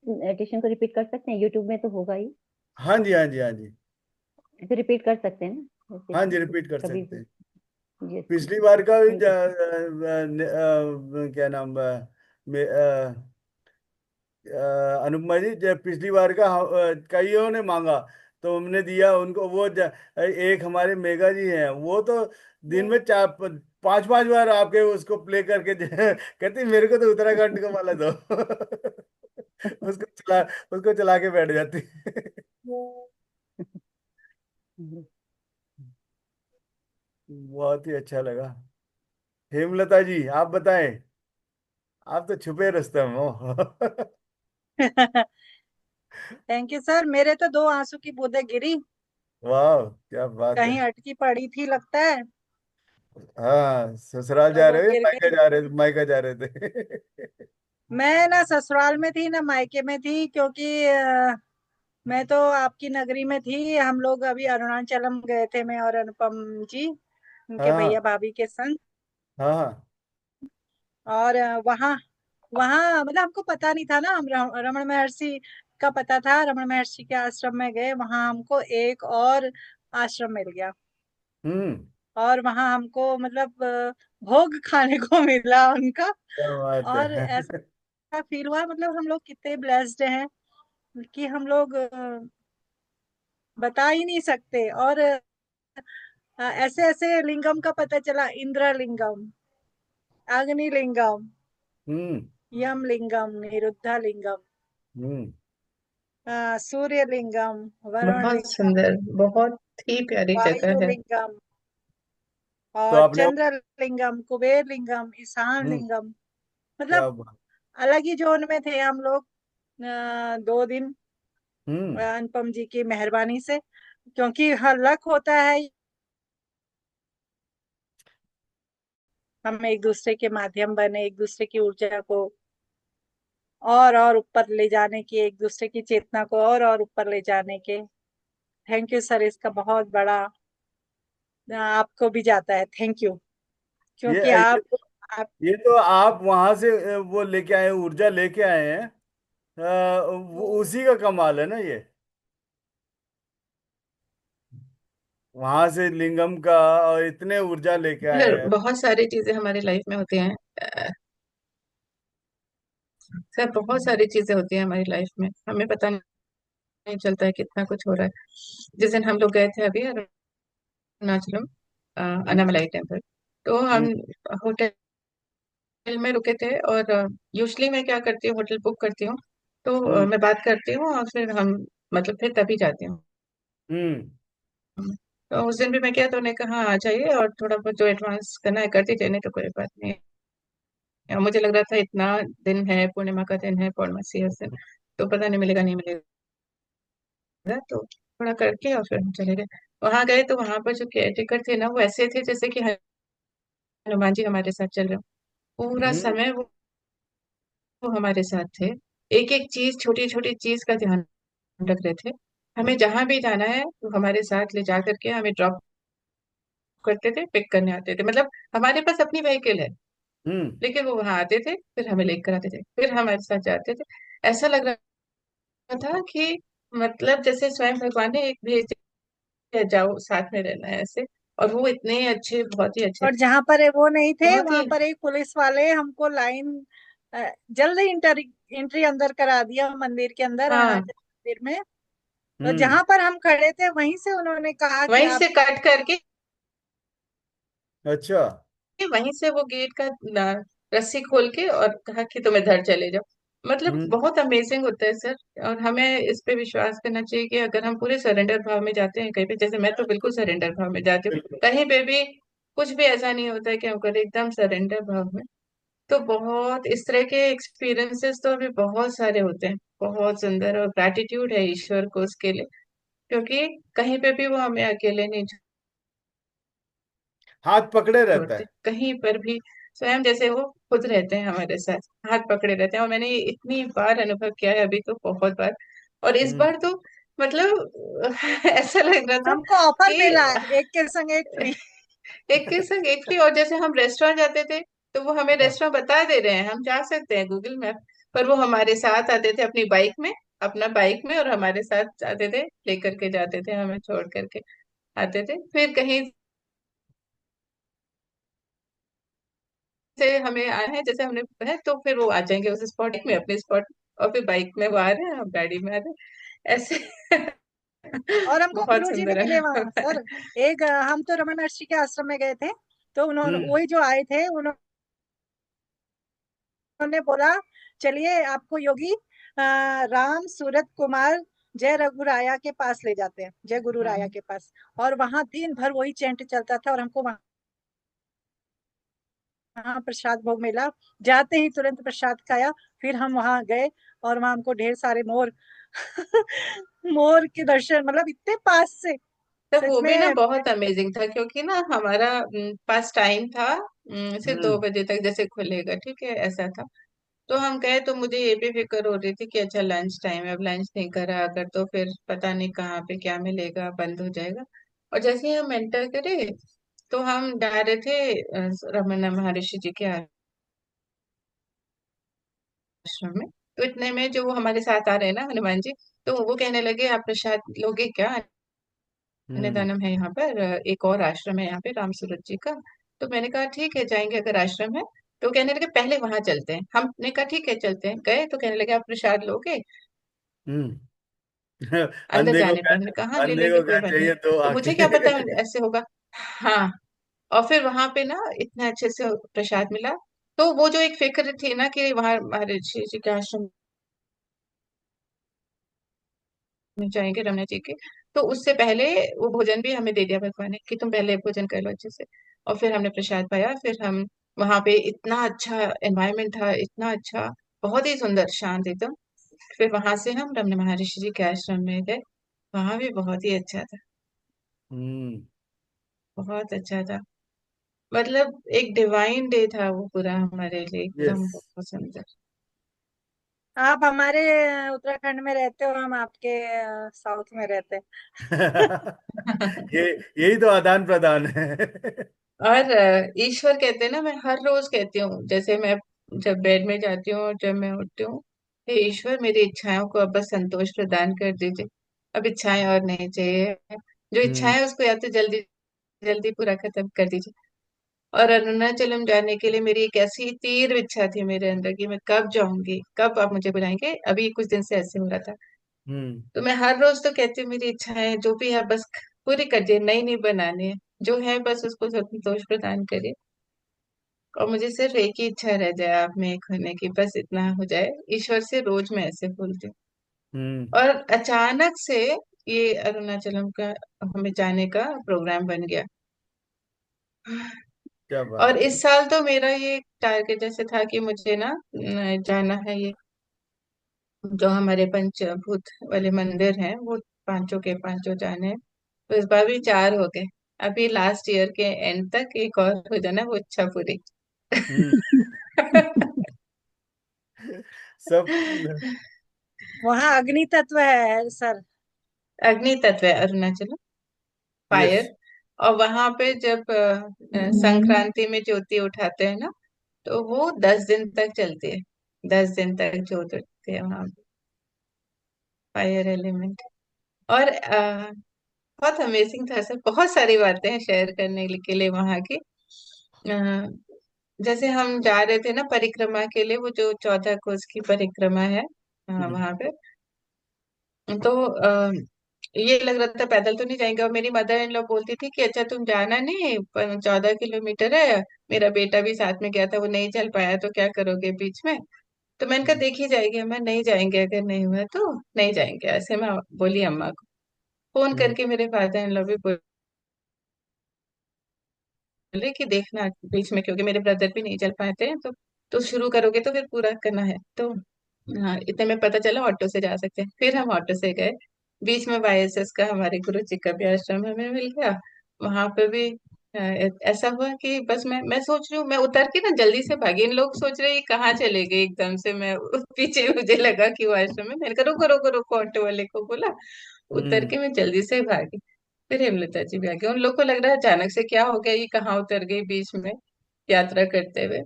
ट्यूशन को रिपीट कर सकते हैं, यूट्यूब में तो होगा ही, हाँ जी, हाँ जी, हाँ जी। तो रिपीट कर सकते हैं ना हाँ सेशन जी, को रिपीट कर कभी सकते भी। हैं। जी सर। पिछली बार का भी थैंक यू। क्या नाम अनुपमा जी, जब पिछली बार का कईयों ने मांगा तो हमने दिया उनको। वो एक हमारे मेगा जी हैं, वो तो दिन में 4 5 5 बार आपके उसको प्ले करके कहती मेरे को तो उत्तराखंड का वाला दो। उसको चला उसको चला के बैठ जाती। बहुत ही अच्छा लगा। हेमलता जी, आप बताएं। आप तो छुपे रुस्तम हो। थैंक यू सर, मेरे तो 2 आंसू की बूंदें गिरी, वाह, क्या बात है। कहीं अटकी पड़ी थी लगता है। हाँ, ससुराल तो जा वो रहे हो या गिर मायका गई। जा रहे थे, मायका जा रहे थे? मैं ना ससुराल में थी ना मायके में थी, क्योंकि मैं तो आपकी नगरी में थी। हम लोग अभी अरुणाचलम गए थे, मैं और अनुपम जी, उनके भैया हाँ भाभी के संग। हाँ हाँ। और वहाँ वहाँ मतलब हमको पता नहीं था ना, हम रमण महर्षि का पता था। रमण महर्षि के आश्रम में गए, वहाँ हमको एक और आश्रम मिल गया। हम्म। और वहाँ हमको मतलब भोग खाने को मिला उनका। क्या बात और है। ऐसा फील हुआ, मतलब हम लोग कितने ब्लेस्ड हैं कि हम लोग बता ही नहीं सकते। और ऐसे ऐसे लिंगम का पता चला, इंद्र लिंगम, अग्नि लिंगम, हम्म यम लिंगम, निरुद्धा लिंगम, हम्म। सूर्य लिंगम, वरुण बहुत लिंगम, सुंदर, बहुत ही प्यारी वायु जगह है। लिंगम, तो और आपने चंद्र लिंगम, कुबेर लिंगम, ईशान हम्म। लिंगम। क्या मतलब बात। अलग ही जोन में थे हम लोग। 2 दिन हम्म अनुपम जी की मेहरबानी से, क्योंकि हर लक होता है हम एक दूसरे के माध्यम बने, एक दूसरे की ऊर्जा को और ऊपर ले जाने की, एक दूसरे की चेतना को और ऊपर ले जाने के। थैंक यू सर, इसका बहुत बड़ा आपको भी जाता है थैंक यू, ये क्योंकि ये तो आप ये तो आप वहां से वो लेके आए, ऊर्जा लेके आए हैं। उसी का कमाल है ना ये। वहां से लिंगम का, और इतने ऊर्जा लेके आए सर हैं। बहुत सारी चीजें हमारी लाइफ में होती हैं। सर बहुत सारी चीजें होती हैं हमारी लाइफ में, हमें पता नहीं चलता है कितना कुछ हो रहा है। जिस दिन हम लोग गए थे अभी अरुणाचलम, हम्म अनामलाई टेम्पल, तो हम हम्म होटल में रुके थे। और यूजली मैं क्या करती हूँ, होटल बुक करती हूँ तो हम्म मैं बात करती हूँ और फिर हम मतलब फिर तभी जाती हूँ। हम्म तो उस दिन भी मैं किया तो उन्हें कहा आ जाइए और थोड़ा बहुत जो एडवांस करना है कर दीजिए, नहीं तो कोई बात नहीं। और मुझे लग रहा था इतना दिन है, पूर्णिमा का दिन है, पौर्णमासी है उस दिन, तो पता नहीं मिलेगा नहीं मिलेगा, तो थोड़ा करके और फिर हम चले गए। वहां गए तो वहां पर जो केयर टेकर थे ना, वो ऐसे थे जैसे कि हनुमान जी हमारे साथ चल रहे हो पूरा हम्म समय। वो हमारे साथ थे, एक एक चीज, छोटी छोटी चीज का ध्यान रख रहे थे। हमें जहां भी जाना है वो हमारे साथ ले जा करके हमें ड्रॉप करते थे, पिक करने आते थे। मतलब हमारे पास अपनी व्हीकल है, हम्म। लेकिन वो वहां आते थे, फिर हमें लेकर आते थे, फिर हमारे साथ जाते थे। ऐसा लग रहा था कि मतलब जैसे स्वयं भगवान ने एक भेज दिया, जाओ साथ में रहना है ऐसे। और वो इतने अच्छे, बहुत ही अच्छे, और जहां पर वो नहीं थे बहुत वहां ही। पर एक पुलिस वाले हमको लाइन जल्दी एंट्री अंदर करा दिया मंदिर के अंदर, हाँ, अरुणाचल मंदिर में। तो हम्म। जहां पर हम खड़े थे वहीं से उन्होंने कहा कि वहीं आप से कट करके, अच्छा। वहीं से वो गेट का रस्सी खोल के और कहा कि तुम इधर चले जाओ। मतलब हम्म बहुत अमेजिंग होता है सर। और हमें इस पे विश्वास करना चाहिए कि अगर हम पूरे सरेंडर भाव में जाते हैं कहीं पे, जैसे मैं तो बिल्कुल सरेंडर भाव में जाती हूँ, बिल्कुल। कहीं पे भी कुछ भी ऐसा नहीं होता है कि हम करें, एकदम सरेंडर भाव में। तो बहुत इस तरह के एक्सपीरियंसेस तो अभी बहुत सारे होते हैं, बहुत सुंदर। और ग्रैटिट्यूड है ईश्वर को उसके लिए, क्योंकि कहीं पे भी वो हमें अकेले नहीं हाथ पकड़े रहता छोड़ते, है। कहीं पर भी। स्वयं जैसे वो खुद रहते हैं हमारे साथ, हाथ पकड़े रहते हैं। और मैंने ये इतनी बार अनुभव किया है अभी, तो बहुत बार। और इस हम्म। बार तो मतलब ऐसा लग रहा था हमको ऑफर कि मिला एक के संग एक फ्री। एक के संग एक फ्री। और जैसे हम रेस्टोरेंट जाते थे तो वो हमें हाँ। रेस्टोरेंट बता दे रहे हैं, हम जा सकते हैं गूगल मैप, पर वो हमारे साथ आते थे अपनी बाइक में, अपना बाइक में, और हमारे साथ आते थे, लेकर के जाते थे, हमें छोड़ करके आते थे। फिर कहीं से हमें आए हैं, जैसे हमने है, तो फिर वो आ जाएंगे उस स्पॉट में, अपने स्पॉट। और फिर बाइक में वो आ रहे हैं, हम गाड़ी में आ रहे हैं ऐसे। और हमको बहुत गुरु जी सुंदर मिले अनुभव वहां है। सर। एक हम तो रमन महर्षि के आश्रम में गए थे, तो उन्होंने हम्म वही जो आए थे उन्होंने बोला चलिए आपको योगी राम सूरत कुमार जय रघुराया के पास ले जाते हैं, जय गुरु राया हाँ, के पास। और वहां दिन भर वही चैंट चलता था, और हमको वहां प्रसाद भोग मिला। जाते ही तुरंत प्रसाद खाया, फिर हम वहां गए और वहां हमको ढेर सारे मोर मोर के दर्शन, मतलब इतने पास से। तो सच वो भी ना में। बहुत अमेजिंग था, क्योंकि ना हमारा पास टाइम था सिर्फ हम्म 2 बजे तक जैसे खुलेगा, ठीक है, ऐसा था। तो हम गए तो मुझे ये भी फिक्र हो रही थी कि अच्छा लंच टाइम है, अब लंच नहीं करा अगर तो फिर पता नहीं कहाँ पे क्या मिलेगा, बंद हो जाएगा। और जैसे ही हम एंटर करे तो हम जा रहे थे रमन महर्षि जी के आश्रम में। तो इतने में जो वो हमारे साथ आ रहे हैं ना हनुमान जी, तो वो कहने लगे आप प्रसाद लोगे क्या, हम्म अन्नदानम है यहाँ पर, एक और आश्रम है यहाँ पे राम सूरत जी का। तो मैंने कहा ठीक है जाएंगे अगर आश्रम है। तो कहने लगे पहले वहां चलते हैं, हमने कहा ठीक है चलते हैं, गए तो कहने लगे आप प्रसाद लोगे हम्म अंदर अंधे को जाने क्या, पर। हमने कहा हाँ ले अंधे लेंगे को कोई क्या बात नहीं। चाहिए तो तो मुझे क्या पता आके ऐसे होगा। हाँ। और फिर वहां पे ना इतना अच्छे से प्रसाद मिला। तो वो जो एक फिक्र थी ना कि वहां महर्षि जी के आश्रम में जाएंगे रमना जी के, तो उससे पहले वो भोजन भी हमें दे दिया भगवान ने कि तुम पहले भोजन कर लो अच्छे से। और फिर हमने प्रसाद पाया, फिर हम वहां पे इतना अच्छा एनवायरनमेंट था, इतना अच्छा, बहुत ही सुंदर शांत एकदम। फिर वहां से हम रमन महर्षि जी के आश्रम में गए, वहां भी बहुत ही अच्छा था, हम्म बहुत अच्छा था। मतलब एक डिवाइन डे था वो पूरा हमारे लिए, यस एकदम बहुत सुंदर। आप हमारे उत्तराखंड में रहते हो, हम आपके साउथ में रहते हैं। ये यही तो आदान प्रदान है। और ईश्वर कहते हैं ना, मैं हर रोज कहती हूँ, जैसे मैं जब बेड में जाती हूँ और जब मैं उठती हूँ, हे ईश्वर मेरी इच्छाओं को अब बस संतोष प्रदान कर दीजिए, अब इच्छाएं और नहीं चाहिए, जो इच्छा हम्म है उसको या तो जल्दी जल्दी पूरा खत्म कर दीजिए। और अरुणाचलम जाने के लिए मेरी एक ऐसी तीव्र इच्छा थी मेरे अंदर कि मैं कब जाऊंगी, कब आप मुझे बुलाएंगे, अभी कुछ दिन से ऐसे हो रहा था। हम्म तो मैं हर रोज तो कहती हूँ मेरी इच्छाएं जो भी है बस पूरी कर दिए, नई नहीं बनानी है, जो है बस उसको संतोष प्रदान करिए। और मुझे सिर्फ एक ही इच्छा रह जाए आप में एक होने की, बस इतना हो जाए। ईश्वर से रोज मैं ऐसे बोलती हूँ। हम्म और अचानक से ये अरुणाचलम का हमें जाने का प्रोग्राम बन गया। क्या और बात है। इस साल तो मेरा ये टारगेट जैसे था कि मुझे ना जाना है ये जो हमारे पंचभूत वाले मंदिर हैं वो पांचों के पांचों जाने हैं। तो इस बार भी 4 हो गए, अभी लास्ट ईयर के एंड तक एक और हो जाना वो इच्छा पूरी। हम्म सब। वहाँ अग्नि तत्व है सर। अग्नि तत्व है अरुणाचल, यस। फायर। और वहां पे जब संक्रांति में ज्योति उठाते हैं ना, तो वो 10 दिन तक चलती है, 10 दिन तक ज्योत उठती है वहां पे, फायर एलिमेंट। और बहुत अमेजिंग था सर, बहुत सारी बातें हैं शेयर करने के लिए वहां की। अ, जैसे हम जा रहे थे ना परिक्रमा के लिए, वो जो 14 कोस की परिक्रमा है वहां पे, तो ये लग रहा था पैदल तो नहीं जाएंगे, और मेरी मदर इन लॉ बोलती थी कि अच्छा तुम जाना नहीं, पर 14 किलोमीटर है। मेरा बेटा भी साथ में गया था, वो नहीं चल पाया, तो क्या करोगे बीच में। तो मैंने कहा देखी जाएगी, मैं नहीं जाएंगे, अगर नहीं हुआ तो नहीं जाएंगे, ऐसे मैं बोली अम्मा को। फोन करके मेरे फादर इन लॉ भी बोले कि देखना बीच में, क्योंकि मेरे ब्रदर भी नहीं चल पाते हैं, तो शुरू करोगे तो फिर पूरा करना है। तो हाँ, इतने में पता चला ऑटो से जा सकते हैं, फिर हम ऑटो से गए। बीच में वाईएसएस का हमारे गुरु जी का भी आश्रम हमें मिल गया। वहां पे भी ऐसा हुआ कि बस मैं सोच रही हूँ, मैं उतर के ना जल्दी से भागी, इन लोग सोच रहे हैं ये कहाँ चले गए एकदम से, मैं पीछे मुझे लगा कि वो आश्रम है, मैंने कहा रुको रुको रुको, ऑटो वाले को बोला। उतर हम्म के मैं जल्दी से भागी। फिर हेमलता जी भी आ गए, उन लोग को लग रहा है अचानक से क्या हो गया, ये कहाँ उतर गई बीच में यात्रा करते हुए।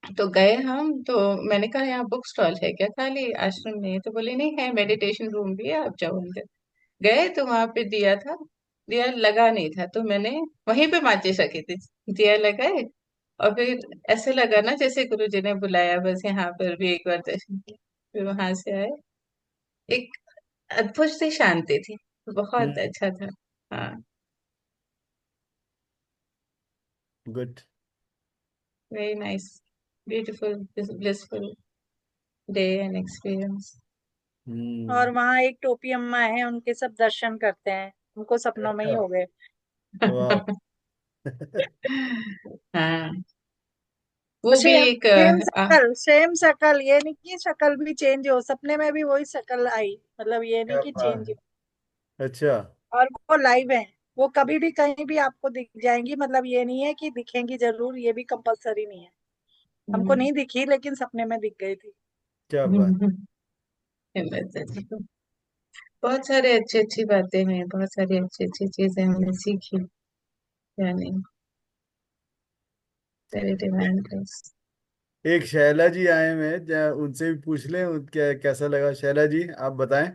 तो गए हम तो मैंने कहा यहाँ बुक स्टॉल है क्या खाली, आश्रम में है? तो बोले नहीं है, मेडिटेशन रूम भी है, आप जाओ अंदर। गए तो वहां पे दिया था, दिया लगा नहीं था, तो मैंने वहीं पे माचिस रखी थी, दिया लगाए। और फिर ऐसे लगा ना जैसे गुरु जी ने बुलाया, बस यहाँ पर भी एक बार दर्शन किया। फिर वहां से आए, एक अद्भुत सी शांति थी, बहुत हम्म अच्छा था। हाँ, good. Very nice, beautiful, blissful day and experience. हम्म और वहाँ एक टोपी अम्मा है, उनके सब दर्शन करते हैं, उनको सपनों में ही अच्छा। हो गए। वाह। हाँ, वो भी एक सेम शकल, ये नहीं कि शकल भी चेंज हो, सपने में भी वही शकल आई, मतलब ये नहीं क्या कि बात चेंज। है। अच्छा। और वो लाइव है, वो कभी भी कहीं भी आपको दिख जाएंगी, मतलब ये नहीं है कि दिखेंगी जरूर, ये भी कंपलसरी नहीं है। हमको हम्म, नहीं दिखी लेकिन सपने में दिख गई थी। क्या बात। हम्म, बहुत सारे अच्छी अच्छी बातें हैं, बहुत सारी अच्छी अच्छी चीजें हमने सीखी, क्या नहीं। Very divine grace. एक शैला जी आए हुए हैं, उनसे भी पूछ लें क्या कैसा लगा। शैला जी आप बताएं।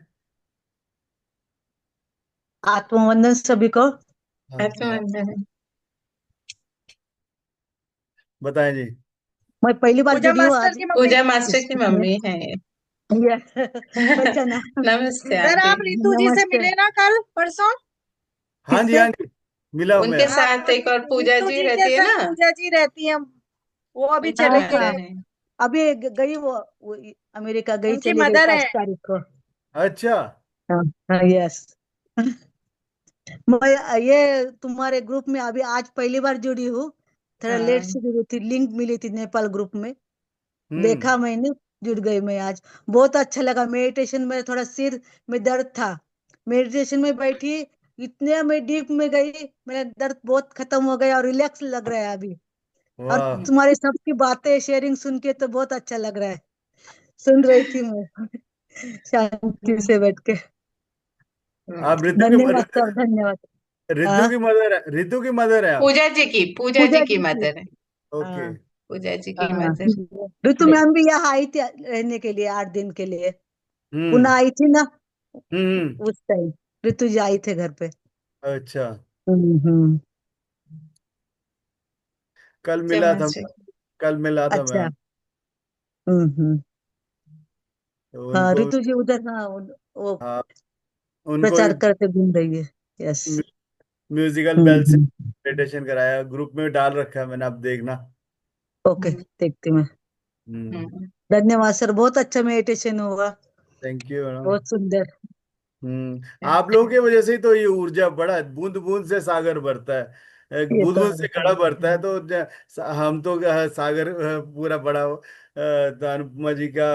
आत्मवंदन सभी को। हाँ हाँ, आत्मबंधन। बताएं जी। मैं पहली बार पूजा जुड़ी हूँ मास्टर आज की मम्मी। पूजा मास्टर की इसमें। मम्मी है। ये पहचाना। नमस्ते सर आंटी। आप रितु जी से नमस्ते। मिले ना कल परसों? हाँ जी, किससे? हाँ जी, मिला हूं मैं। उनके हाँ साथ तो एक और पूजा रितु जी जी के रहती है साथ ना, पूजा जी रहती हैं, वो अभी उनकी चले हाँ गए। हाँ, मदर है। अभी गई वो अमेरिका गई, उनकी चली गई मदर है। 5 तारीख को। अच्छा। हाँ हाँ, यस। मैं ये तुम्हारे ग्रुप में अभी आज पहली बार जुड़ी हूँ। थोड़ा लेट हाँ। से जुड़ी थी, लिंक मिली थी नेपाल ग्रुप में, हम्म। देखा मैंने, जुड़ गई मैं आज। बहुत अच्छा लगा। मेडिटेशन में थोड़ा सिर में दर्द था, मेडिटेशन में बैठी, इतने मैं डीप में गई, मेरा दर्द बहुत खत्म हो गया और रिलैक्स लग रहा है अभी। और वाह। तुम्हारी सबकी बातें शेयरिंग सुन के तो बहुत अच्छा लग रहा है। सुन रही थी मैं शांति हम्म, से बैठ के। आप धन्यवाद सर, धन्यवाद। रितु हाँ, की मदर है, रितु की मदर है आप। पूजा जी पूजा की जी की। मदर है। ओके। हाँ पूजा जी की हाँ, मदर। ऋतु मैम भी यहाँ आई थी रहने के लिए 8 दिन के लिए। पुनः हम्म। आई थी ना हम्म। उस टाइम, ऋतु जी आई थे घर पे। अच्छा। हम्म। कल मिला था, चम्मच। कल मिला था अच्छा। मैम। हम्म। तो हाँ उनको, ऋतु जी उधर, हाँ वो हाँ, उनको प्रचार करके घूम रही है। यस। म्यूजिकल बेल से हम्म। मेडिटेशन कराया, ग्रुप में डाल रखा है मैंने, आप देखना। ओके, देखती मैं। हम्म। हम्म, धन्यवाद सर, बहुत अच्छा मेडिटेशन होगा, थैंक यू मैडम। बहुत सुंदर। आप लोगों की वजह से ही तो ये ऊर्जा बढ़ा है। बूंद बूंद से सागर बढ़ता है, ये बूंद तो बूंद से घड़ा बढ़ता है। तो हम तो सागर पूरा बड़ा तो अनुपमा जी का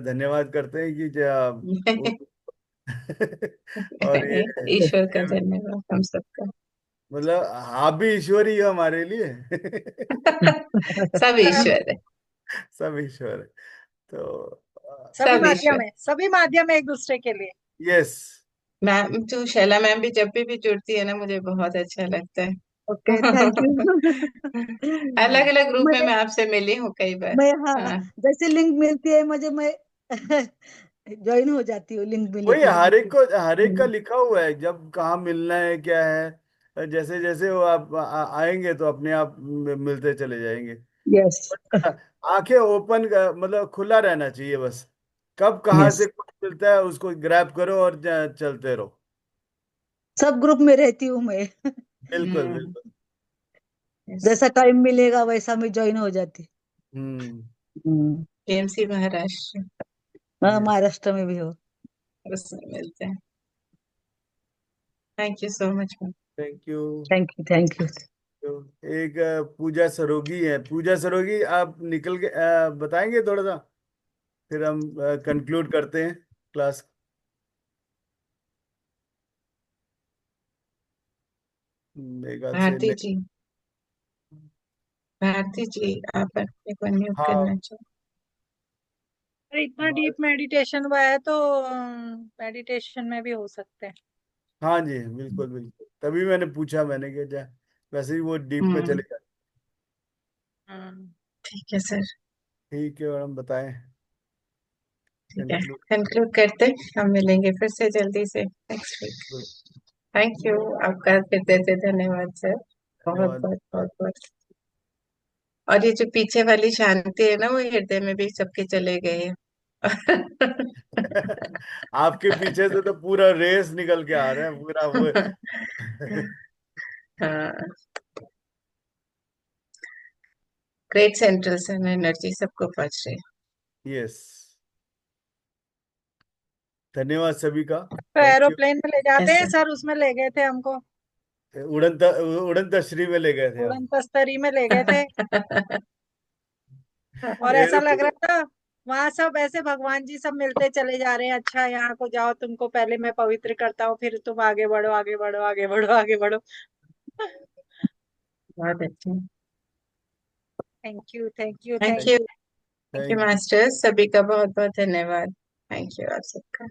धन्यवाद करते हैं कि और ये ईश्वर का धन्यवाद हम सबका। मतलब आप भी ईश्वर ही हो हमारे लिए। सब ईश्वर है। सब ईश्वर है। तो सभी सब ईश्वर। माध्यम है, सभी माध्यम है एक दूसरे के लिए। यस। मैम जो शैला मैम भी जब भी जुड़ती है ना, मुझे बहुत अच्छा लगता है। Okay, thank you. अलग अलग ग्रुप में मैं मैं आपसे मिली हूँ कई बार। मैं हाँ, हाँ। जैसे लिंक मिलती है मुझे, मैं ज्वाइन हो जाती हूँ लिंक मिले वही तो। हर एक का लिखा हुआ है, जब कहाँ मिलना है क्या है। जैसे जैसे वो आप आएंगे तो अपने आप मिलते चले जाएंगे। यस। आंखें ओपन, मतलब खुला रहना चाहिए बस। कब कहाँ यस, से कुछ मिलता है उसको ग्रैब करो और चलते रहो। सब ग्रुप में रहती हूँ मैं। बिल्कुल हम्म। बिल्कुल। जैसा टाइम मिलेगा वैसा मैं ज्वाइन हो जाती। हम्म। हम्म। केएमसी महाराष्ट्र, हाँ, यस। महाराष्ट्र में भी हो। उसमें मिलते हैं। Thank you so much ma'am. Thank you. Thank you, thank you. एक पूजा सरोगी है। पूजा सरोगी आप निकल के बताएंगे थोड़ा सा, फिर हम कंक्लूड करते हैं क्लास। मेरे ख्याल से भारती नहीं। जी, भारती जी आप अपने को अनम्यूट हाँ। करना चाहिए। अरे इतना डीप मेडिटेशन हुआ है तो मेडिटेशन में भी हो सकते हैं। हाँ जी, बिल्कुल बिल्कुल, तभी मैंने पूछा, मैंने कहा वैसे ही वो डीप में हम्म। चले जाए। हम्म। ठीक है सर। ठीक है मैडम, बताएं। ठीक है, कंक्लूड। कंक्लूड करते हैं। हम मिलेंगे फिर से जल्दी से नेक्स्ट वीक। Thank you. आपका फिर से धन्यवाद सर। बहुत धन्यवाद। बहुत बहुत बहुत। और ये जो पीछे वाली शांति है ना, वो हृदय में भी सबके चले गए हैं। आपके पीछे से तो पूरा रेस निकल के आ रहा है पूरा वो। हाँ। ग्रेट सेंट्रल से एनर्जी सबको पहुंच रही यस। धन्यवाद सभी का। तो थैंक यू। एरोप्लेन में ले है जाते हैं ऐसा। सर, उसमें ले गए थे हमको, उड़न तश्री में ले गए थे हम। उड़न तस्तरी में ले गए थे। और ऐसा लग एयरपोर्ट। रहा था वहां सब ऐसे भगवान जी सब मिलते चले जा रहे हैं, अच्छा यहाँ को जाओ, तुमको पहले मैं पवित्र करता हूँ, फिर तुम आगे बढ़ो, आगे बढ़ो, आगे बढ़ो, आगे बढ़ो। बहुत अच्छा। Thank you, thank you, thank thank you, you. Thank you thank masters, सभी का बहुत बहुत धन्यवाद। थैंक यू आप सबका।